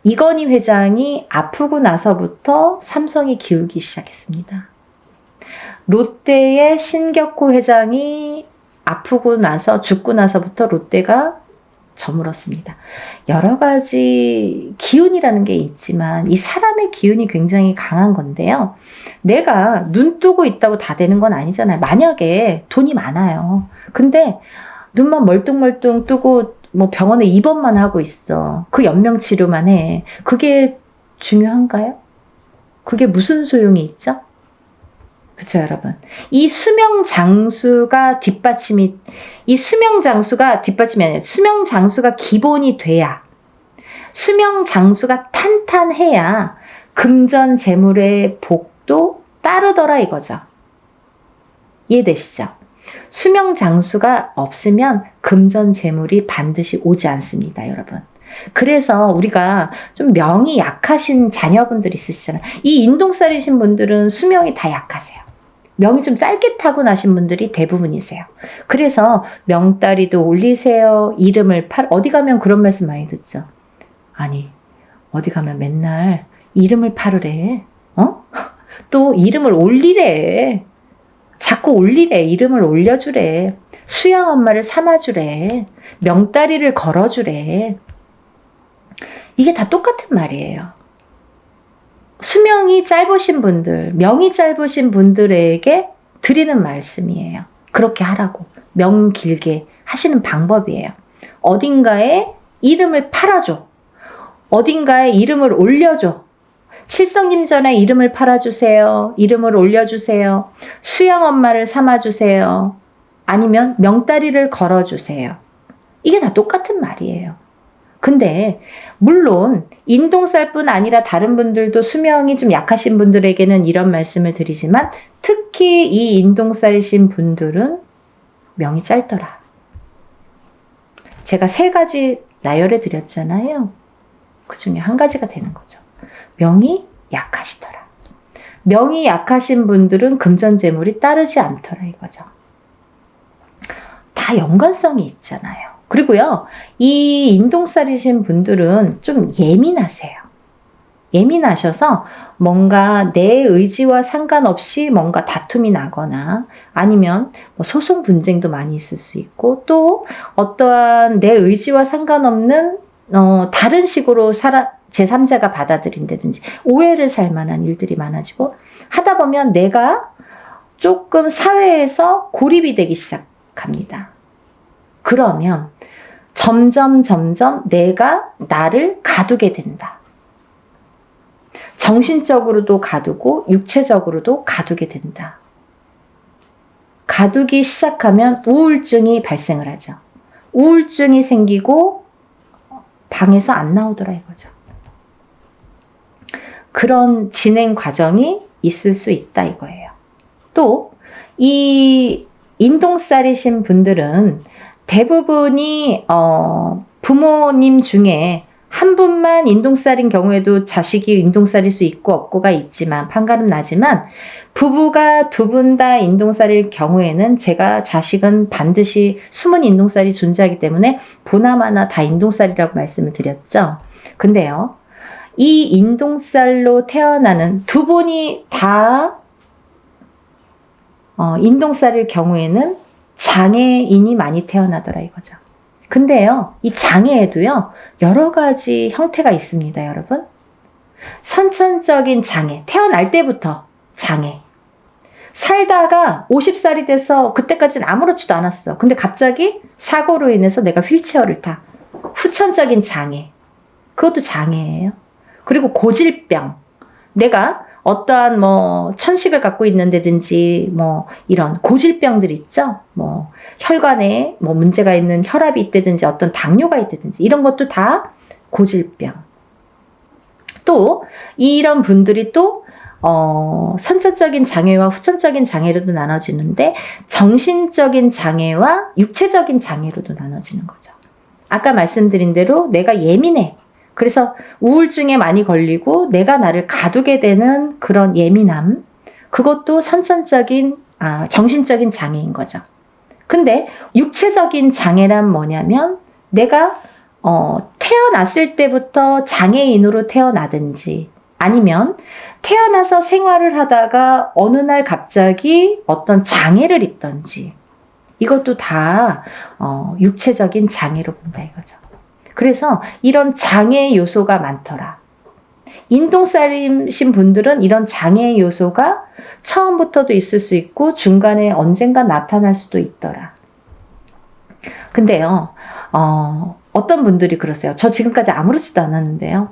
이건희 회장이 아프고 나서부터 삼성이 기울기 시작했습니다. 롯데의 신격호 회장이 아프고 나서 죽고 나서부터 롯데가 저물었습니다. 여러 가지 기운이라는 게 있지만 이 사람의 기운이 굉장히 강한 건데요. 내가 눈 뜨고 있다고 다 되는 건 아니잖아요. 만약에 돈이 많아요. 근데 눈만 멀뚱멀뚱 뜨고 뭐 병원에 입원만 하고 있어. 그 연명 치료만 해. 그게 중요한가요? 그게 무슨 소용이 있죠? 그쵸, 여러분. 이 수명 장수가 뒷받침이 아니라 수명 장수가 기본이 돼야, 수명 장수가 탄탄해야 금전 재물의 복도 따르더라 이거죠. 이해되시죠? 수명 장수가 없으면 금전 재물이 반드시 오지 않습니다, 여러분. 그래서 우리가 좀 명이 약하신 자녀분들 있으시잖아요. 이 인동살이신 분들은 수명이 다 약하세요. 명이 좀 짧게 타고나신 분들이 대부분이세요. 그래서 명다리도 올리세요. 이름을 어디 가면 그런 말씀 많이 듣죠. 아니, 어디 가면 맨날 이름을 팔으래. 또 이름을 올리래. 자꾸 올리래. 이름을 올려주래. 수양 엄마를 삼아주래. 명다리를 걸어주래. 이게 다 똑같은 말이에요. 수명이 짧으신 분들, 명이 짧으신 분들에게 드리는 말씀이에요. 그렇게 하라고. 명 길게 하시는 방법이에요. 어딘가에 이름을 팔아줘. 어딘가에 이름을 올려줘. 칠성님전에 이름을 팔아주세요. 이름을 올려주세요. 수양 엄마를 삼아주세요. 아니면 명다리를 걸어주세요. 이게 다 똑같은 말이에요. 근데 물론 인동살뿐 아니라 다른 분들도 수명이 좀 약하신 분들에게는 이런 말씀을 드리지만 특히 이 인동살이신 분들은 명이 짧더라. 제가 3가지 나열해 드렸잖아요. 그 중에 한 가지가 되는 거죠. 명이 약하시더라. 명이 약하신 분들은 금전재물이 따르지 않더라 이거죠. 다 연관성이 있잖아요. 그리고요, 이 인동살이신 분들은 좀 예민하세요. 예민하셔서 뭔가 내 의지와 상관없이 뭔가 다툼이 나거나 아니면 뭐 소송 분쟁도 많이 있을 수 있고 또 어떠한 내 의지와 상관없는 다른 식으로 제3자가 받아들인다든지 오해를 살 만한 일들이 많아지고 하다 보면 내가 조금 사회에서 고립이 되기 시작합니다. 그러면 점점 내가 나를 가두게 된다. 정신적으로도 가두고 육체적으로도 가두게 된다. 가두기 시작하면 우울증이 발생을 하죠. 우울증이 생기고 방에서 안 나오더라 이거죠. 그런 진행 과정이 있을 수 있다 이거예요. 또 이 인동살이신 분들은 대부분이 부모님 중에 한 분만 인동살인 경우에도 자식이 인동살일 수 있고 없고가 있지만 판가름 나지만 부부가 2분 다 인동살일 경우에는 제가 자식은 반드시 숨은 인동살이 존재하기 때문에 보나마나 다 인동살이라고 말씀을 드렸죠. 근데요, 이 인동살로 태어나는 2분이 다 인동살일 경우에는 장애인이 많이 태어나더라 이거죠. 근데요, 이 장애에도요, 여러 가지 형태가 있습니다, 여러분. 선천적인 장애, 태어날 때부터 장애. 살다가 50살이 돼서 그때까지는 아무렇지도 않았어. 근데 갑자기 사고로 인해서 내가 휠체어를 타. 후천적인 장애. 그것도 장애예요. 그리고 고질병. 내가 어떠한 천식을 갖고 있는다든지 이런 고질병들 있죠. 혈관에 문제가 있는 혈압이 있다든지 어떤 당뇨가 있다든지 이런 것도 다 고질병. 또 이런 분들이 또 선천적인 장애와 후천적인 장애로도 나눠지는데 정신적인 장애와 육체적인 장애로도 나눠지는 거죠. 아까 말씀드린 대로 내가 예민해. 그래서 우울증에 많이 걸리고 내가 나를 가두게 되는 그런 예민함, 그것도 정신적인 장애인 거죠. 근데 육체적인 장애란 뭐냐면 내가 태어났을 때부터 장애인으로 태어나든지 아니면 태어나서 생활을 하다가 어느 날 갑자기 어떤 장애를 입던지 이것도 다 육체적인 장애로 본다 이거죠. 그래서 이런 장애 요소가 많더라. 인동살이신 분들은 이런 장애 요소가 처음부터도 있을 수 있고 중간에 언젠가 나타날 수도 있더라. 근데요, 어떤 분들이 그러세요. 저 지금까지 아무렇지도 않았는데요.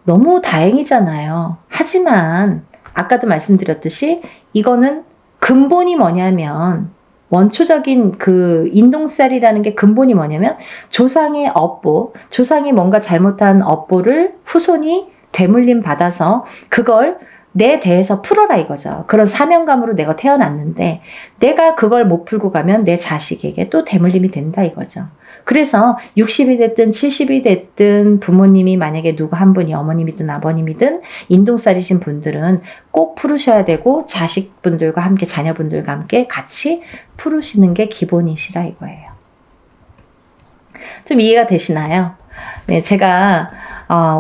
너무 다행이잖아요. 하지만 아까도 말씀드렸듯이 이거는 근본이 뭐냐면 원초적인 그 인동살이라는 게 근본이 뭐냐면 조상의 업보, 조상이 뭔가 잘못한 업보를 후손이 되물림 받아서 그걸 내 대에서 풀어라 이거죠. 그런 사명감으로 내가 태어났는데 내가 그걸 못 풀고 가면 내 자식에게 또 되물림이 된다 이거죠. 그래서 60이 됐든 70이 됐든 부모님이 만약에 누구 한 분이 어머님이든 아버님이든 인동살이신 분들은 꼭 풀으셔야 되고 자식분들과 함께 자녀분들과 함께 같이 풀으시는 게 기본이시라 이거예요. 좀 이해가 되시나요? 네, 제가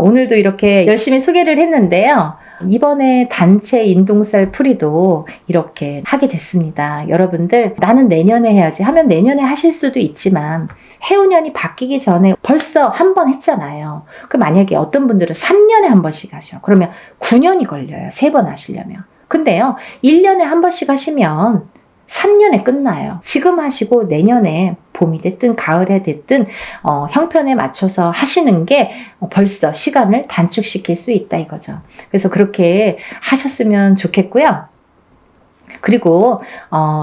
오늘도 이렇게 열심히 소개를 했는데요. 이번에 단체 인동살 풀이도 이렇게 하게 됐습니다. 여러분들 나는 내년에 해야지 하면 내년에 하실 수도 있지만 해운년이 바뀌기 전에 벌써 한 번 했잖아요. 그 만약에 어떤 분들은 3년에 한 번씩 하셔. 그러면 9년이 걸려요. 3번 하시려면. 근데요. 1년에 한 번씩 하시면 3년에 끝나요. 지금 하시고 내년에 봄이 됐든 가을에 됐든 형편에 맞춰서 하시는 게 벌써 시간을 단축시킬 수 있다 이거죠. 그래서 그렇게 하셨으면 좋겠고요. 그리고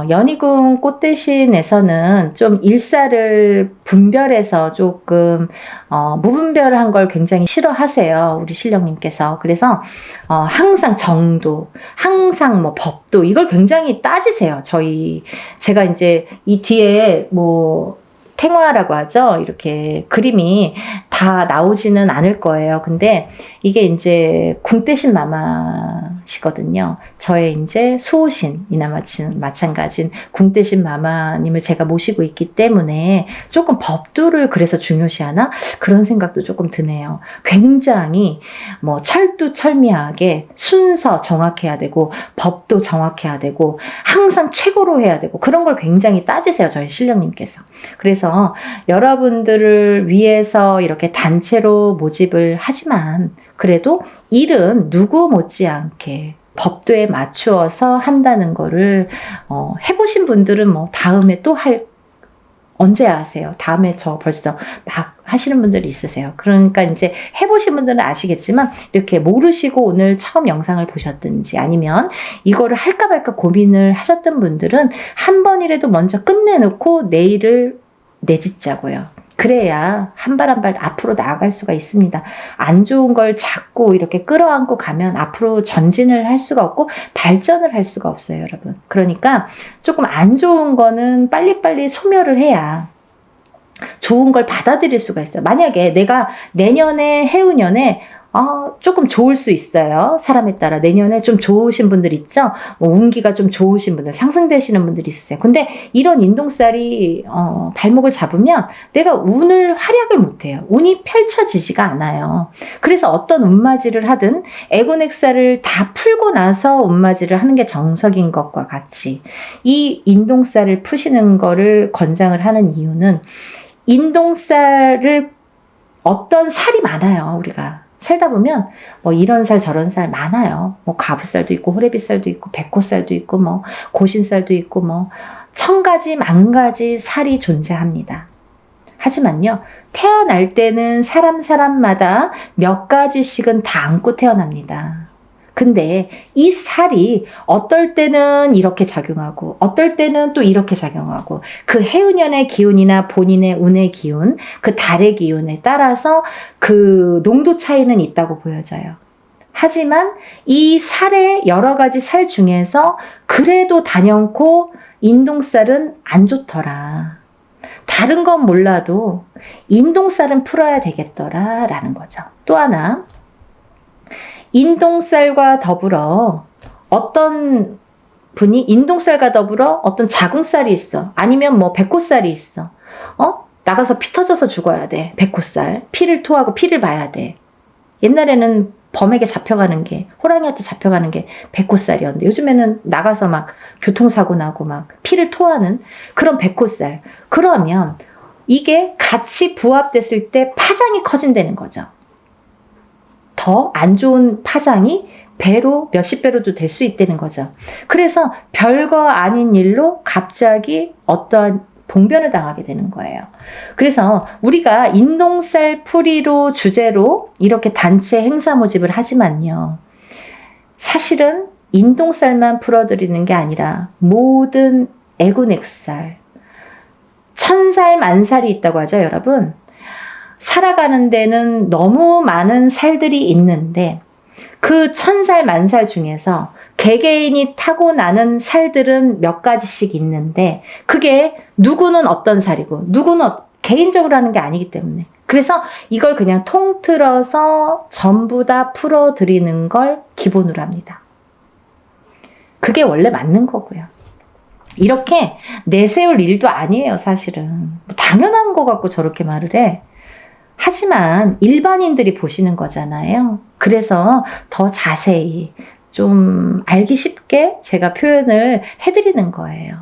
연희궁 꽃대신에서는 좀 일사를 분별해서 조금 무분별한 걸 굉장히 싫어하세요. 우리 신령님께서. 그래서 항상 정도, 항상 뭐 법도 이걸 굉장히 따지세요. 제가 이제 이 뒤에 뭐 탱화라고 하죠. 이렇게 그림이 다 나오지는 않을 거예요. 근데 이게 이제 궁대신 마마시거든요. 저의 이제 수호신이나 마찬가지인 궁대신 마마님을 제가 모시고 있기 때문에 조금 법도를 그래서 중요시하나? 그런 생각도 조금 드네요. 굉장히 뭐 철두철미하게 순서 정확해야 되고 법도 정확해야 되고 항상 최고로 해야 되고 그런 걸 굉장히 따지세요. 저희 신령님께서. 그래서 여러분들을 위해서 이렇게 단체로 모집을 하지만 그래도 일은 누구 못지않게 법도에 맞추어서 한다는 거를 해보신 분들은 뭐 다음에 또 언제 하세요? 다음에 저 벌써 막 하시는 분들이 있으세요. 그러니까 이제 해보신 분들은 아시겠지만 이렇게 모르시고 오늘 처음 영상을 보셨든지 아니면 이거를 할까 말까 고민을 하셨던 분들은 한 번이라도 먼저 끝내놓고 내일을 내딛자고요. 그래야 한 발 한 발 앞으로 나아갈 수가 있습니다. 안 좋은 걸 자꾸 이렇게 끌어안고 가면 앞으로 전진을 할 수가 없고 발전을 할 수가 없어요, 여러분. 그러니까 조금 안 좋은 거는 빨리빨리 소멸을 해야 좋은 걸 받아들일 수가 있어요. 만약에 내가 내년에 해운년에 조금 좋을 수 있어요. 사람에 따라 내년에 좀 좋으신 분들 있죠. 뭐 운기가 좀 좋으신 분들, 상승되시는 분들이 있으세요. 근데 이런 인동살이 발목을 잡으면 내가 운을 활약을 못해요. 운이 펼쳐지지가 않아요. 그래서 어떤 운맞이를 하든 애곤액살을 다 풀고 나서 운맞이를 하는 게 정석인 것과 같이 이 인동살을 푸시는 거를 권장을 하는 이유는 인동살을 어떤 살이 많아요. 우리가 살다 보면 뭐 이런 살 저런 살 많아요. 뭐 가부살도 있고 호래비살도 있고 백호살도 있고 뭐 고신살도 있고 뭐 천가지 만가지 살이 존재합니다. 하지만요. 태어날 때는 사람마다 몇 가지씩은 다 안고 태어납니다. 근데 이 살이 어떨 때는 이렇게 작용하고 어떨 때는 또 이렇게 작용하고 그 해운년의 기운이나 본인의 운의 기운, 그 달의 기운에 따라서 그 농도 차이는 있다고 보여져요. 하지만 이 살의 여러 가지 살 중에서 그래도 단연코 인동살은 안 좋더라. 다른 건 몰라도 인동살은 풀어야 되겠더라 라는 거죠. 또 하나 인동살과 더불어 어떤 분이 인동살과 더불어 어떤 자궁살이 있어. 아니면 뭐 백호살이 있어. 나가서 피 터져서 죽어야 돼. 백호살. 피를 토하고 피를 봐야 돼. 옛날에는 범에게 잡혀가는 게, 호랑이한테 잡혀가는 게 백호살이었는데 요즘에는 나가서 막 교통사고 나고 막 피를 토하는 그런 백호살. 그러면 이게 같이 부합됐을 때 파장이 커진다는 거죠. 더 안 좋은 파장이 배로 몇십 배로도 될 수 있다는 거죠. 그래서 별거 아닌 일로 갑자기 어떠한 봉변을 당하게 되는 거예요. 그래서 우리가 인동살 풀이로 주제로 이렇게 단체 행사 모집을 하지만요. 사실은 인동살만 풀어드리는 게 아니라 모든 애군액살, 천살 만살이 있다고 하죠, 여러분. 살아가는 데는 너무 많은 살들이 있는데 그 천살 만살 중에서 개개인이 타고나는 살들은 몇 가지씩 있는데 그게 누구는 어떤 살이고 누구는 개인적으로 하는 게 아니기 때문에, 그래서 이걸 그냥 통틀어서 전부 다 풀어드리는 걸 기본으로 합니다. 그게 원래 맞는 거고요. 이렇게 내세울 일도 아니에요, 사실은. 당연한 거 갖고 저렇게 말을 해. 하지만 일반인들이 보시는 거잖아요. 그래서 더 자세히 좀 알기 쉽게 제가 표현을 해드리는 거예요.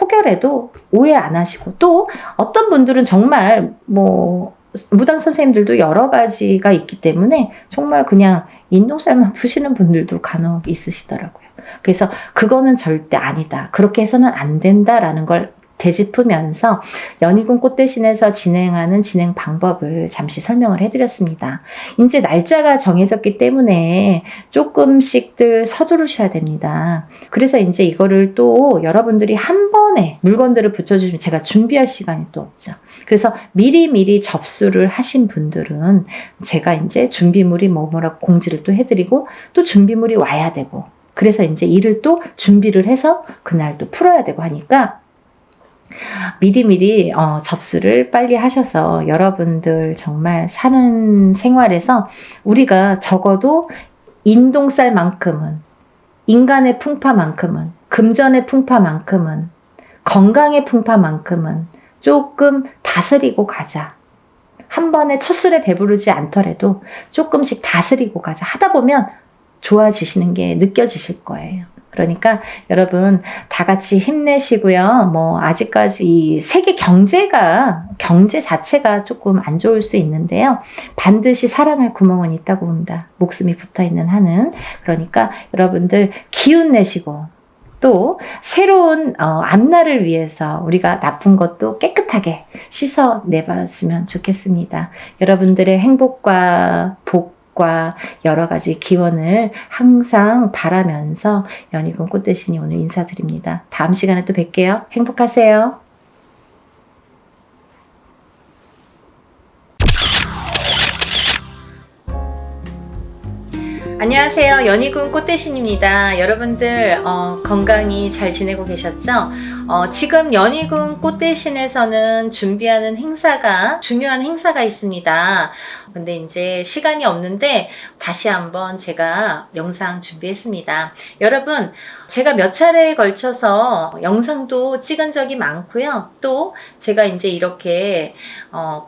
혹여라도 오해 안 하시고, 또 어떤 분들은 정말 무당 선생님들도 여러 가지가 있기 때문에 정말 그냥 인동살만 푸시는 분들도 간혹 있으시더라고요. 그래서 그거는 절대 아니다. 그렇게 해서는 안 된다라는 걸 되짚으면서 연희군 꽃대신에서 진행하는 진행 방법을 잠시 설명을 해드렸습니다. 이제 날짜가 정해졌기 때문에 조금씩들 서두르셔야 됩니다. 그래서 이제 이거를 또 여러분들이 한 번에 물건들을 붙여주시면 제가 준비할 시간이 또 없죠. 그래서 미리미리 접수를 하신 분들은 제가 이제 준비물이 뭐라고 공지를 또 해드리고 또 준비물이 와야 되고, 그래서 이제 일을 또 준비를 해서 그날 또 풀어야 되고 하니까 미리미리 접수를 빨리 하셔서 여러분들 정말 사는 생활에서 우리가 적어도 인동살만큼은, 인간의 풍파만큼은, 금전의 풍파만큼은, 건강의 풍파만큼은 조금 다스리고 가자. 한 번에 첫 술에 배부르지 않더라도 조금씩 다스리고 가자. 하다 보면 좋아지시는 게 느껴지실 거예요. 그러니까 여러분 다 같이 힘내시고요. 아직까지 이 세계 경제 자체가 조금 안 좋을 수 있는데요. 반드시 살아날 구멍은 있다고 봅니다. 목숨이 붙어있는 한은. 그러니까 여러분들 기운 내시고 또 새로운 앞날을 위해서 우리가 나쁜 것도 깨끗하게 씻어내봤으면 좋겠습니다. 여러분들의 행복과 복과 여러 가지 기원을 항상 바라면서 연희군 꽃대신이 오늘 인사드립니다. 다음 시간에 또 뵐게요. 행복하세요. 안녕하세요. 연희군 꽃대신입니다. 여러분들 건강히 잘 지내고 계셨죠? 지금 연희군 꽃대신에서는 준비하는 중요한 행사가 있습니다. 근데 이제 시간이 없는데 다시 한번 제가 영상 준비했습니다. 여러분, 제가 몇 차례에 걸쳐서 영상도 찍은 적이 많고요. 또 제가 이제 이렇게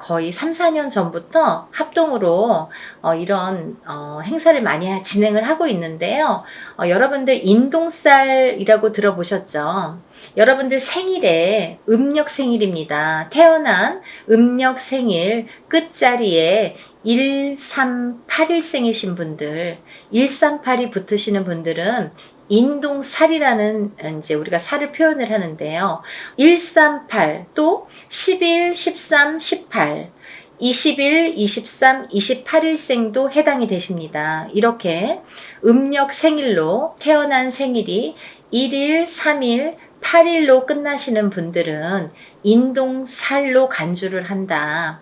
거의 3, 4년 전부터 합동으로 이런 행사를 많이 진행을 하고 있는데요. 여러분들 인동살이라고 들어보셨죠? 여러분들 생일에 음력 생일입니다. 태어난 음력 생일 끝자리에 1381생이신 분들, 138이 붙으시는 분들은 인동살이라는 이제 우리가 살을 표현을 하는데요. 138, 또 11, 13, 18, 21, 23, 28일생도 해당이 되십니다. 이렇게 음력 생일로 태어난 생일이 1일, 3일, 8일로 끝나시는 분들은 인동살로 간주를 한다.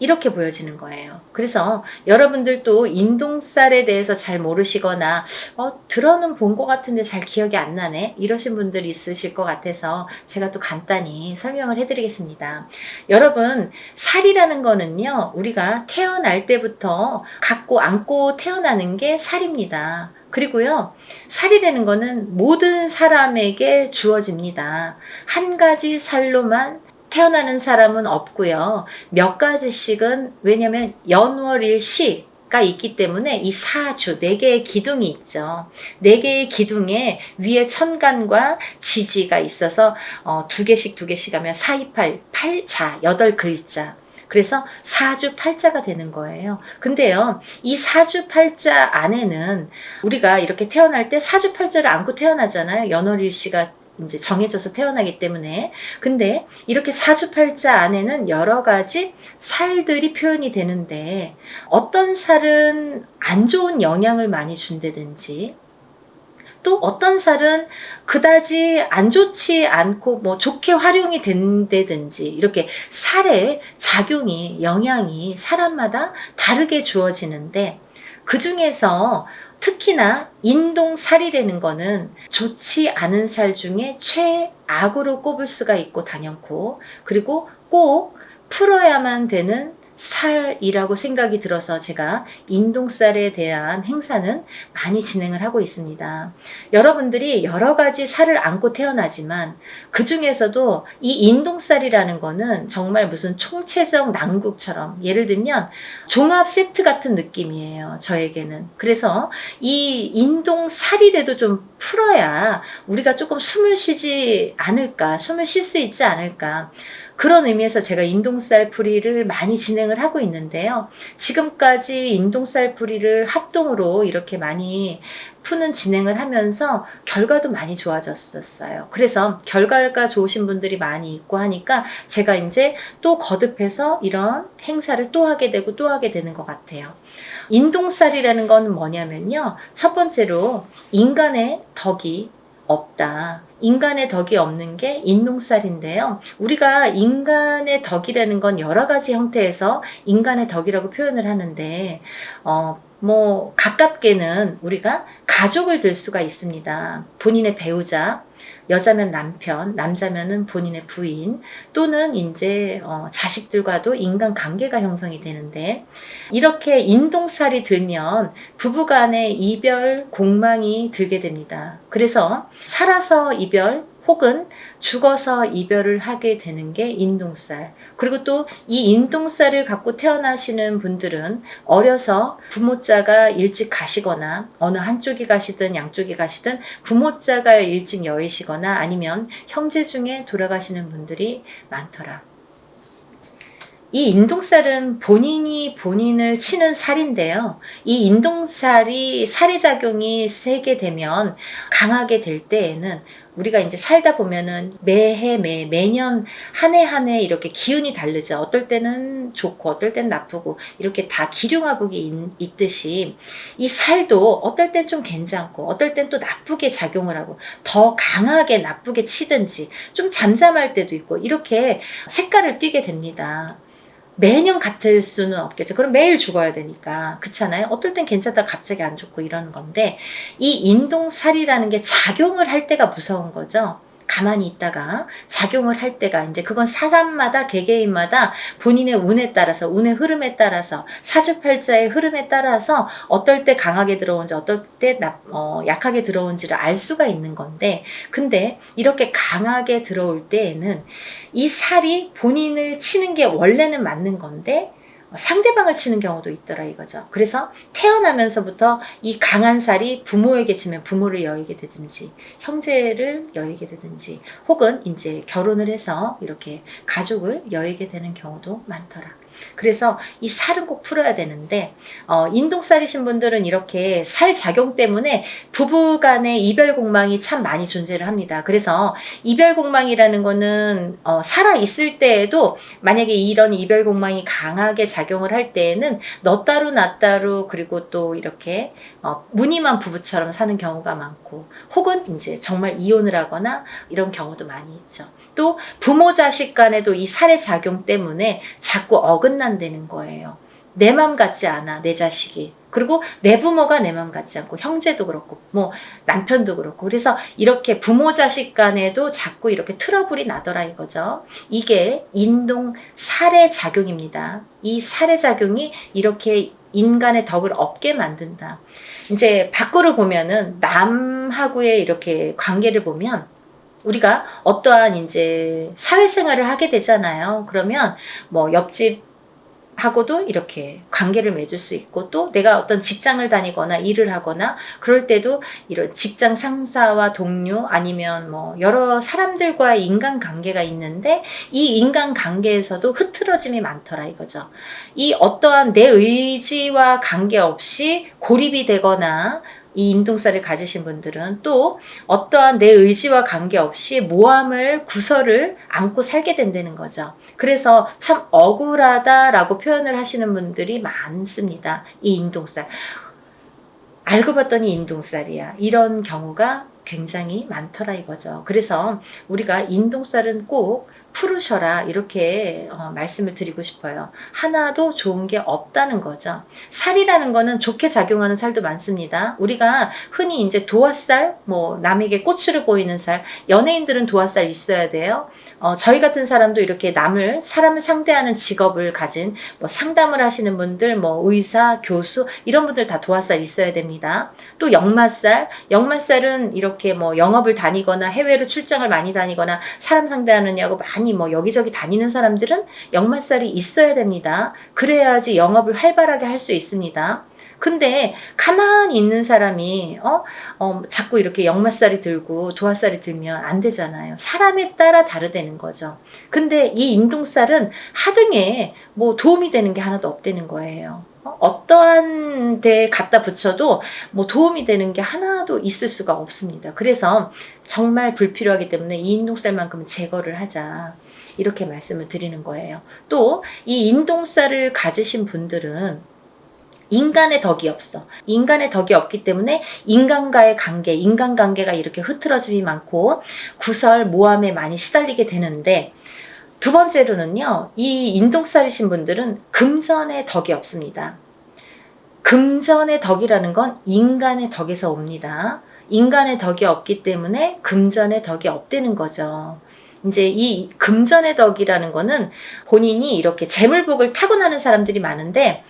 이렇게 보여지는 거예요. 그래서 여러분들도 인동살에 대해서 잘 모르시거나 들어는 본 것 같은데 잘 기억이 안 나네, 이러신 분들이 있으실 것 같아서 제가 또 간단히 설명을 해드리겠습니다. 여러분, 살이라는 거는요, 우리가 태어날 때부터 갖고 안고 태어나는 게 살입니다. 그리고요, 살이라는 거는 모든 사람에게 주어집니다. 한 가지 살로만 태어나는 사람은 없고요. 몇 가지씩은, 왜냐면 연월일시가 있기 때문에 이 사주, 4개의 기둥이 있죠. 4개의 기둥에 위에 천간과 지지가 있어서 2개씩 하면 4, 2, 8, 8자, 8글자. 그래서 사주 팔자가 되는 거예요. 근데요, 이 사주 팔자 안에는 우리가 이렇게 태어날 때 사주 팔자를 안고 태어나잖아요. 연월일시가 이제 정해져서 태어나기 때문에. 근데 이렇게 사주팔자 안에는 여러 가지 살들이 표현이 되는데, 어떤 살은 안 좋은 영향을 많이 준다든지, 또 어떤 살은 그다지 안 좋지 않고 뭐 좋게 활용이 된다든지, 이렇게 살의 작용이, 영향이 사람마다 다르게 주어지는데, 그 중에서 특히나 인동살이라는 거는 좋지 않은 살 중에 최악으로 꼽을 수가 있고 단연코, 그리고 꼭 풀어야만 되는 살이라고 생각이 들어서 제가 인동살에 대한 행사는 많이 진행을 하고 있습니다. 여러분들이 여러 가지 살을 안고 태어나지만 그 중에서도 이 인동살이라는 거는 정말 무슨 총체적 난국처럼, 예를 들면 종합 세트 같은 느낌이에요, 저에게는. 그래서 이 인동살이라도 좀 풀어야 우리가 조금 숨을 쉬지 않을까, 숨을 쉴 수 있지 않을까, 그런 의미에서 제가 인동살 풀이를 많이 진행을 하고 있는데요. 지금까지 인동살 풀이를 합동으로 이렇게 많이 푸는 진행을 하면서 결과도 많이 좋아졌었어요. 그래서 결과가 좋으신 분들이 많이 있고 하니까 제가 이제 또 거듭해서 이런 행사를 또 하게 되고 또 하게 되는 것 같아요. 인동살이라는 건 뭐냐면요, 첫 번째로 인간의 덕이 없다. 인간의 덕이 없는 게 인동살인데요. 우리가 인간의 덕이라는 건 여러 가지 형태에서 인간의 덕이라고 표현을 하는데, 뭐 가깝게는 우리가 가족을 들 수가 있습니다. 본인의 배우자, 여자면 남편, 남자면은 본인의 부인, 또는 이제 자식들과도 인간 관계가 형성이 되는데, 이렇게 인동살이 들면 부부간의 이별 공망이 들게 됩니다. 그래서 살아서 이별 혹은 죽어서 이별을 하게 되는 게 인동살. 그리고 또 이 인동살을 갖고 태어나시는 분들은 어려서 부모자가 일찍 가시거나, 어느 한쪽이 가시든 양쪽이 가시든 부모자가 일찍 여의시거나, 아니면 형제 중에 돌아가시는 분들이 많더라. 이 인동살은 본인이 본인을 치는 살인데요. 이 인동살이 살의 작용이 세게 되면, 강하게 될 때에는 우리가 이제 살다 보면은 매해 매년 한 해 한 해 이렇게 기운이 다르죠. 어떨 때는 좋고 어떨 때는 나쁘고, 이렇게 다 기륭화복이 있듯이 이 살도 어떨 땐 좀 괜찮고 어떨 땐 또 나쁘게 작용을 하고, 더 강하게 나쁘게 치든지 좀 잠잠할 때도 있고, 이렇게 색깔을 띠게 됩니다. 매년 같을 수는 없겠죠. 그럼 매일 죽어야 되니까. 그렇잖아요. 어떨 땐 괜찮다 갑자기 안 좋고 이러는 건데, 이 인동살이라는 게 작용을 할 때가 무서운 거죠. 가만히 있다가 작용을 할 때가, 이제 그건 사람마다 개개인마다 본인의 운에 따라서, 운의 흐름에 따라서, 사주팔자의 흐름에 따라서 어떨 때 강하게 들어온지 어떨 때 약하게 들어온지를 알 수가 있는 건데, 근데 이렇게 강하게 들어올 때에는 이 살이 본인을 치는 게 원래는 맞는 건데 상대방을 치는 경우도 있더라 이거죠. 그래서 태어나면서부터 이 강한 살이 부모에게 치면 부모를 여의게 되든지, 형제를 여의게 되든지, 혹은 이제 결혼을 해서 이렇게 가족을 여의게 되는 경우도 많더라. 그래서 이 살은 꼭 풀어야 되는데, 인동살이신 분들은 이렇게 살 작용 때문에 부부간의 이별 공망이 참 많이 존재를 합니다. 그래서 이별 공망이라는 거는 살아 있을 때에도 만약에 이런 이별 공망이 강하게 작용을 할 때에는 너 따로 나 따로, 그리고 또 이렇게 무늬만 부부처럼 사는 경우가 많고, 혹은 이제 정말 이혼을 하거나 이런 경우도 많이 있죠. 또 부모 자식 간에도 이 살의 작용 때문에 자꾸 어긋난다는 거예요. 내 맘 같지 않아, 내 자식이. 그리고 내 부모가 내 맘 같지 않고, 형제도 그렇고 뭐 남편도 그렇고. 그래서 이렇게 부모 자식 간에도 자꾸 이렇게 트러블이 나더라 이거죠. 이게 인동 살의 작용입니다. 이 살의 작용이 이렇게 인간의 덕을 없게 만든다. 이제 밖으로 보면은 남하고의 이렇게 관계를 보면 우리가 어떠한 이제 사회생활을 하게 되잖아요. 그러면 뭐 옆집하고도 이렇게 관계를 맺을 수 있고, 또 내가 어떤 직장을 다니거나 일을 하거나 그럴 때도 이런 직장 상사와 동료 아니면 뭐 여러 사람들과의 인간관계가 있는데, 이 인간관계에서도 흐트러짐이 많더라 이거죠. 이 어떠한 내 의지와 관계없이 고립이 되거나, 이 인동살을 가지신 분들은 또 어떠한 내 의지와 관계없이 모함을 구설을 안고 살게 된다는 거죠. 그래서 참 억울하다라고 표현을 하시는 분들이 많습니다. 이 인동살. 알고 봤더니 인동살이야. 이런 경우가 굉장히 많더라 이거죠. 그래서 우리가 인동살은 꼭 풀으셔라 이렇게 말씀을 드리고 싶어요. 하나도 좋은 게 없다는 거죠. 살이라는 거는 좋게 작용하는 살도 많습니다. 우리가 흔히 이제 도화살, 뭐 남에게 꼬추를 보이는 살, 연예인들은 도화살 있어야 돼요. 저희 같은 사람도 이렇게 사람을 상대하는 직업을 가진 뭐 상담을 하시는 분들, 뭐 의사, 교수 이런 분들 다 도화살 있어야 됩니다. 또 역마살은 이렇게 뭐 영업을 다니거나 해외로 출장을 많이 다니거나 사람 상대하느냐고 많이 뭐 여기저기 다니는 사람들은 역마살이 있어야 됩니다. 그래야지 영업을 활발하게 할 수 있습니다. 근데 가만히 있는 사람이 자꾸 이렇게 역마살이 들고 도화살이 들면 안 되잖아요. 사람에 따라 다르다는 거죠. 근데 이 인동살은 하등에 뭐 도움이 되는 게 하나도 없다는 거예요. 어떠한 데에 갖다 붙여도 뭐 도움이 되는 게 하나도 있을 수가 없습니다. 그래서 정말 불필요하기 때문에 이 인동살만큼은 제거를 하자 이렇게 말씀을 드리는 거예요. 또 이 인동살을 가지신 분들은 인간의 덕이 없어. 인간의 덕이 없기 때문에 인간과의 관계, 인간관계가 이렇게 흐트러짐이 많고 구설, 모함에 많이 시달리게 되는데, 두 번째로는요, 이 인동살이신 분들은 금전의 덕이 없습니다. 금전의 덕이라는 건 인간의 덕에서 옵니다. 인간의 덕이 없기 때문에 금전의 덕이 없다는 거죠. 이제 이 금전의 덕이라는 거는 본인이 이렇게 재물복을 타고나는 사람들이 많은데,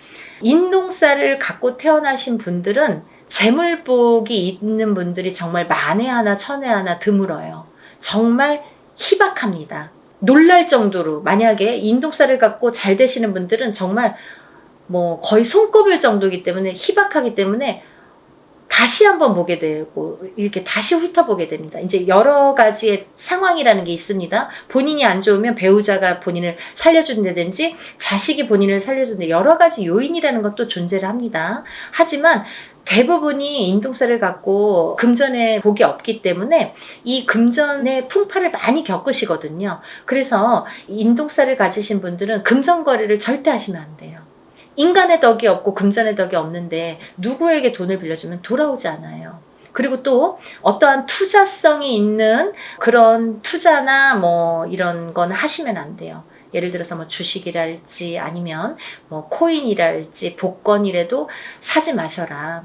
인동살을 갖고 태어나신 분들은 재물복이 있는 분들이 정말 만에 하나 천에 하나 드물어요. 정말 희박합니다. 놀랄 정도로, 만약에 인동살을 갖고 잘 되시는 분들은 정말 뭐 거의 손꼽을 정도이기 때문에, 희박하기 때문에 다시 한번 보게 되고 이렇게 다시 훑어보게 됩니다. 이제 여러 가지의 상황이라는 게 있습니다. 본인이 안 좋으면 배우자가 본인을 살려준다든지 자식이 본인을 살려준다, 여러 가지 요인이라는 것도 존재를 합니다. 하지만 대부분이 인동살을 갖고 금전의 복이 없기 때문에 이 금전의 풍파를 많이 겪으시거든요. 그래서 인동살을 가지신 분들은 금전 거래를 절대 하시면 안 돼요. 인간의 덕이 없고 금전의 덕이 없는데 누구에게 돈을 빌려주면 돌아오지 않아요. 그리고 또 어떠한 투자성이 있는 그런 투자나 뭐 이런 건 하시면 안 돼요. 예를 들어서 뭐 주식이랄지 아니면 뭐 코인이랄지 복권이라도 사지 마셔라.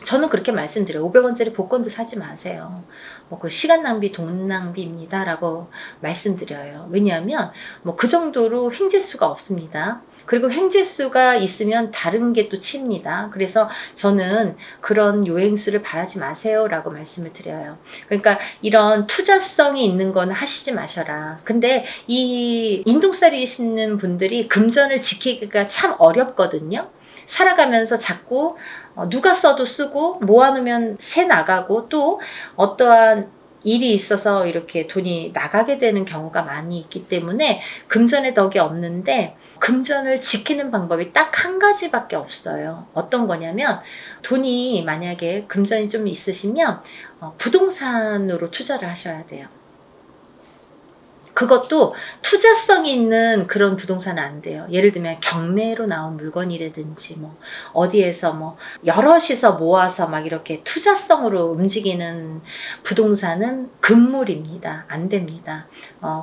저는 그렇게 말씀드려요. 500원짜리 복권도 사지 마세요. 뭐 그 시간 낭비, 돈 낭비입니다 라고 말씀드려요. 왜냐하면 뭐 그 정도로 횡재수가 없습니다. 그리고 횡재수가 있으면 다른 게 또 칩니다. 그래서 저는 그런 요행수를 바라지 마세요 라고 말씀을 드려요. 그러니까 이런 투자성이 있는 건 하시지 마셔라. 근데 이 인동살이시는 분들이 금전을 지키기가 참 어렵거든요. 살아가면서 자꾸 누가 써도 쓰고 모아놓으면 새 나가고, 또 어떠한 일이 있어서 이렇게 돈이 나가게 되는 경우가 많이 있기 때문에 금전의 덕이 없는데, 금전을 지키는 방법이 딱 한 가지밖에 없어요. 어떤 거냐면, 돈이 만약에 금전이 좀 있으시면 부동산으로 투자를 하셔야 돼요. 그것도 투자성이 있는 그런 부동산은 안 돼요. 예를 들면 경매로 나온 물건이라든지 뭐 어디에서 뭐 여럿이서 모아서 막 이렇게 투자성으로 움직이는 부동산은 금물입니다. 안 됩니다.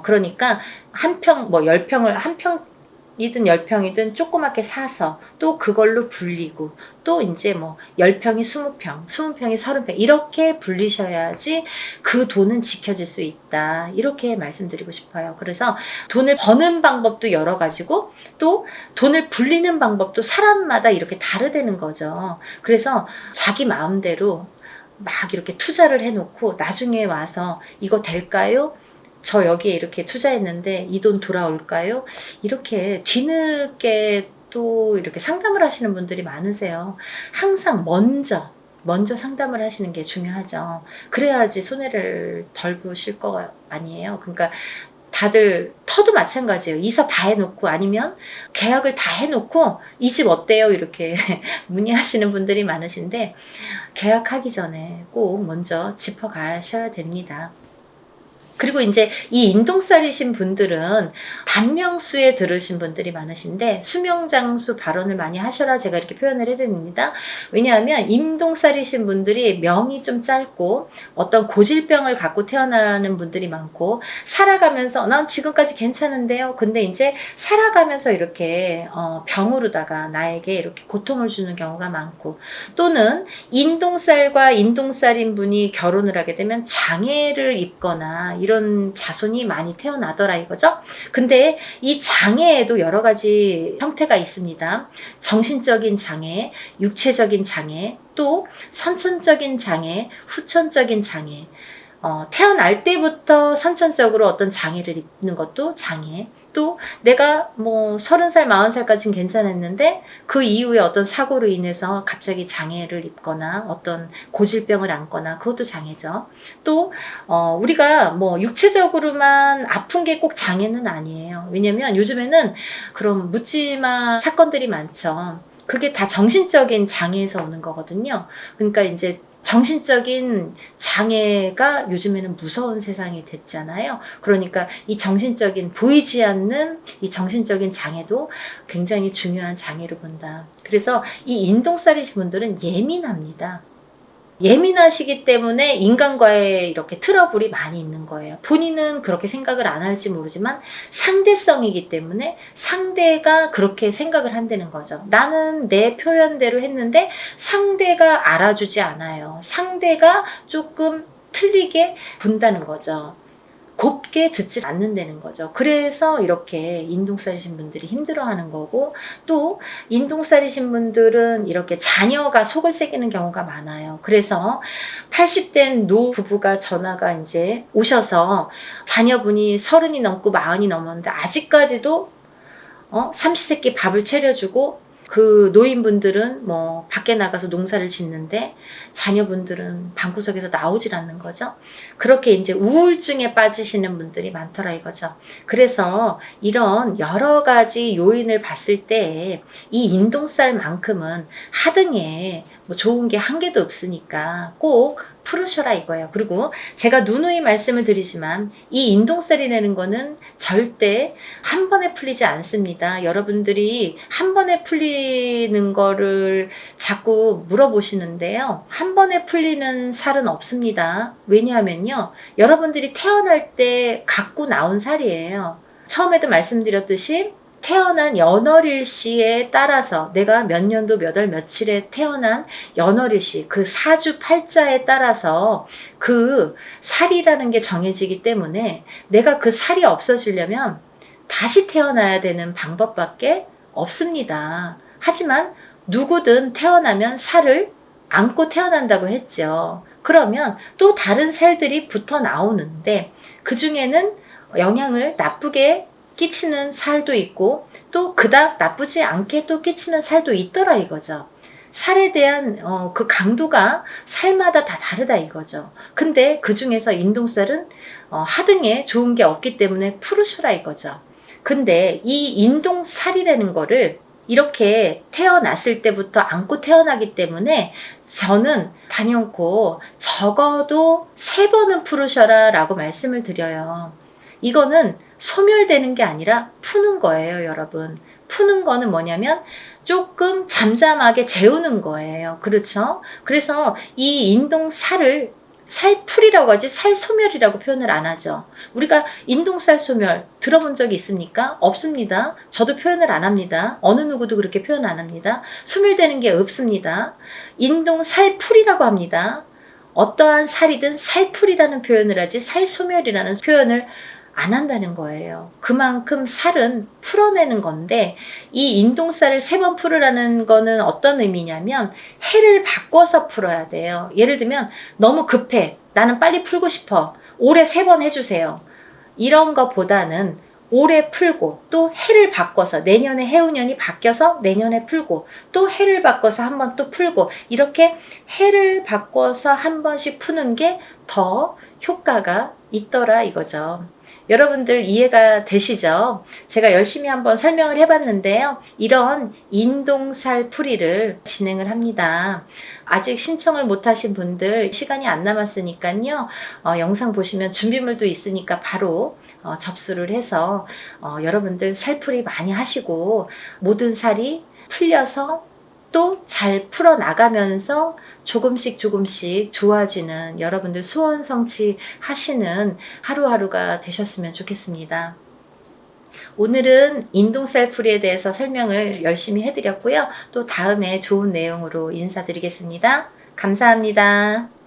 그러니까 한 평, 뭐 10평을 한 평이든 10평이든 조그맣게 사서 또 그걸로 불리고, 또 이제 뭐 10평이 20평, 20평이 30평 이렇게 불리셔야지 그 돈은 지켜질 수 있다. 이렇게 말씀드리고 싶어요. 그래서 돈을 버는 방법도 여러 가지고 또 돈을 불리는 방법도 사람마다 이렇게 다르다는 거죠. 그래서 자기 마음대로 막 이렇게 투자를 해놓고 나중에 와서 이거 될까요? 저 여기에 이렇게 투자했는데 이 돈 돌아올까요? 이렇게 뒤늦게 또 이렇게 상담을 하시는 분들이 많으세요. 항상 먼저 상담을 하시는 게 중요하죠. 그래야지 손해를 덜 보실 거 아니에요. 그러니까 다들 터도 마찬가지예요. 이사 다 해놓고 아니면 계약을 다 해놓고 이 집 어때요? 이렇게 문의하시는 분들이 많으신데 계약하기 전에 꼭 먼저 짚어가셔야 됩니다. 그리고 이제 이 인동살이신 분들은 반명수에 들으신 분들이 많으신데 수명장수 발언을 많이 하셔라 제가 이렇게 표현을 해드립니다. 왜냐하면 인동살이신 분들이 명이 좀 짧고 어떤 고질병을 갖고 태어나는 분들이 많고 살아가면서 난 지금까지 괜찮은데요. 근데 이제 살아가면서 이렇게 병으로다가 나에게 이렇게 고통을 주는 경우가 많고 또는 인동살과 인동살인 분이 결혼을 하게 되면 장애를 입거나 이런 자손이 많이 태어나더라 이거죠. 근데 이 장애에도 여러 가지 형태가 있습니다. 정신적인 장애, 육체적인 장애, 또 선천적인 장애, 후천적인 장애. 태어날 때부터 선천적으로 어떤 장애를 입는 것도 장애. 또 내가 뭐 30살, 40살까지는 괜찮았는데 그 이후에 어떤 사고로 인해서 갑자기 장애를 입거나 어떤 고질병을 안거나 그것도 장애죠. 또 우리가 뭐 육체적으로만 아픈 게 꼭 장애는 아니에요. 왜냐면 요즘에는 그런 묻지마 사건들이 많죠. 그게 다 정신적인 장애에서 오는 거거든요. 그러니까 이제 정신적인 장애가 요즘에는 무서운 세상이 됐잖아요. 그러니까 이 정신적인 보이지 않는 이 정신적인 장애도 굉장히 중요한 장애로 본다. 그래서 이 인동살이신 분들은 예민합니다. 예민하시기 때문에 인간과의 이렇게 트러블이 많이 있는 거예요. 본인은 그렇게 생각을 안 할지 모르지만 상대성이기 때문에 상대가 그렇게 생각을 한다는 거죠. 나는 내 표현대로 했는데 상대가 알아주지 않아요. 상대가 조금 틀리게 본다는 거죠. 곱게 듣지 않는다는 거죠. 그래서 이렇게 인동살이신 분들이 힘들어하는 거고 또 인동살이신 분들은 이렇게 자녀가 속을 새기는 경우가 많아요. 그래서 80된 노 부부가 전화가 이제 오셔서 자녀분이 30이 넘고 40이 넘었는데 아직까지도 삼시세끼 밥을 차려주고 그 노인분들은 뭐 밖에 나가서 농사를 짓는데 자녀분들은 방구석에서 나오질 않는 거죠. 그렇게 이제 우울증에 빠지시는 분들이 많더라 이거죠. 그래서 이런 여러 가지 요인을 봤을 때 이 인동살만큼은 하등에 뭐 좋은 게 한 개도 없으니까 꼭 풀으셔라 이거예요. 그리고 제가 누누이 말씀을 드리지만 이 인동살이라는 거는 절대 한 번에 풀리지 않습니다. 여러분들이 한 번에 풀리는 거를 자꾸 물어보시는데요. 한 번에 풀리는 살은 없습니다. 왜냐하면요. 여러분들이 태어날 때 갖고 나온 살이에요. 처음에도 말씀드렸듯이 태어난 연월일시에 따라서 내가 몇 년도 몇 월 며칠에 태어난 연월일시 그 사주 팔자에 따라서 그 살이라는 게 정해지기 때문에 내가 그 살이 없어지려면 다시 태어나야 되는 방법밖에 없습니다. 하지만 누구든 태어나면 살을 안고 태어난다고 했죠. 그러면 또 다른 살들이 붙어 나오는데 그 중에는 영향을 나쁘게 끼치는 살도 있고 또 그닥 나쁘지 않게 또 끼치는 살도 있더라 이거죠. 살에 대한 그 강도가 살마다 다 다르다 이거죠. 근데 그 중에서 인동살은 하등에 좋은 게 없기 때문에 풀으셔라 이거죠. 근데 이 인동살이라는 거를 이렇게 태어났을 때부터 안고 태어나기 때문에 저는 단연코 적어도 3번은 풀으셔라 라고 말씀을 드려요. 이거는 소멸되는 게 아니라 푸는 거예요, 여러분. 푸는 거는 뭐냐면 조금 잠잠하게 재우는 거예요. 그렇죠? 그래서 이 인동살을 살풀이라고 하지 살소멸이라고 표현을 안 하죠. 우리가 인동살 소멸 들어본 적이 있습니까? 없습니다. 저도 표현을 안 합니다. 어느 누구도 그렇게 표현 안 합니다. 소멸되는 게 없습니다. 인동살풀이라고 합니다. 어떠한 살이든 살풀이라는 표현을 하지 살소멸이라는 표현을 안 한다는 거예요. 그만큼 살은 풀어내는 건데, 이 인동살을 3번 풀으라는 거는 어떤 의미냐면 해를 바꿔서 풀어야 돼요. 예를 들면 너무 급해. 나는 빨리 풀고 싶어. 올해 3번 해주세요. 이런 거보다는 올해 풀고 또 해를 바꿔서 내년에 해운년이 바뀌어서 내년에 풀고 또 해를 바꿔서 한 번 또 풀고 이렇게 해를 바꿔서 한 번씩 푸는 게 더 효과가 있더라 이거죠. 여러분들 이해가 되시죠? 제가 열심히 한번 설명을 해봤는데요. 이런 인동살 풀이를 진행을 합니다. 아직 신청을 못하신 분들 시간이 안 남았으니까요. 영상 보시면 준비물도 있으니까 바로 접수를 해서 여러분들 살풀이 많이 하시고 모든 살이 풀려서 또 잘 풀어나가면서 조금씩 좋아지는 여러분들 소원 성취하시는 하루하루가 되셨으면 좋겠습니다. 오늘은 인동살 풀이에 대해서 설명을 열심히 해드렸고요. 또 다음에 좋은 내용으로 인사드리겠습니다. 감사합니다.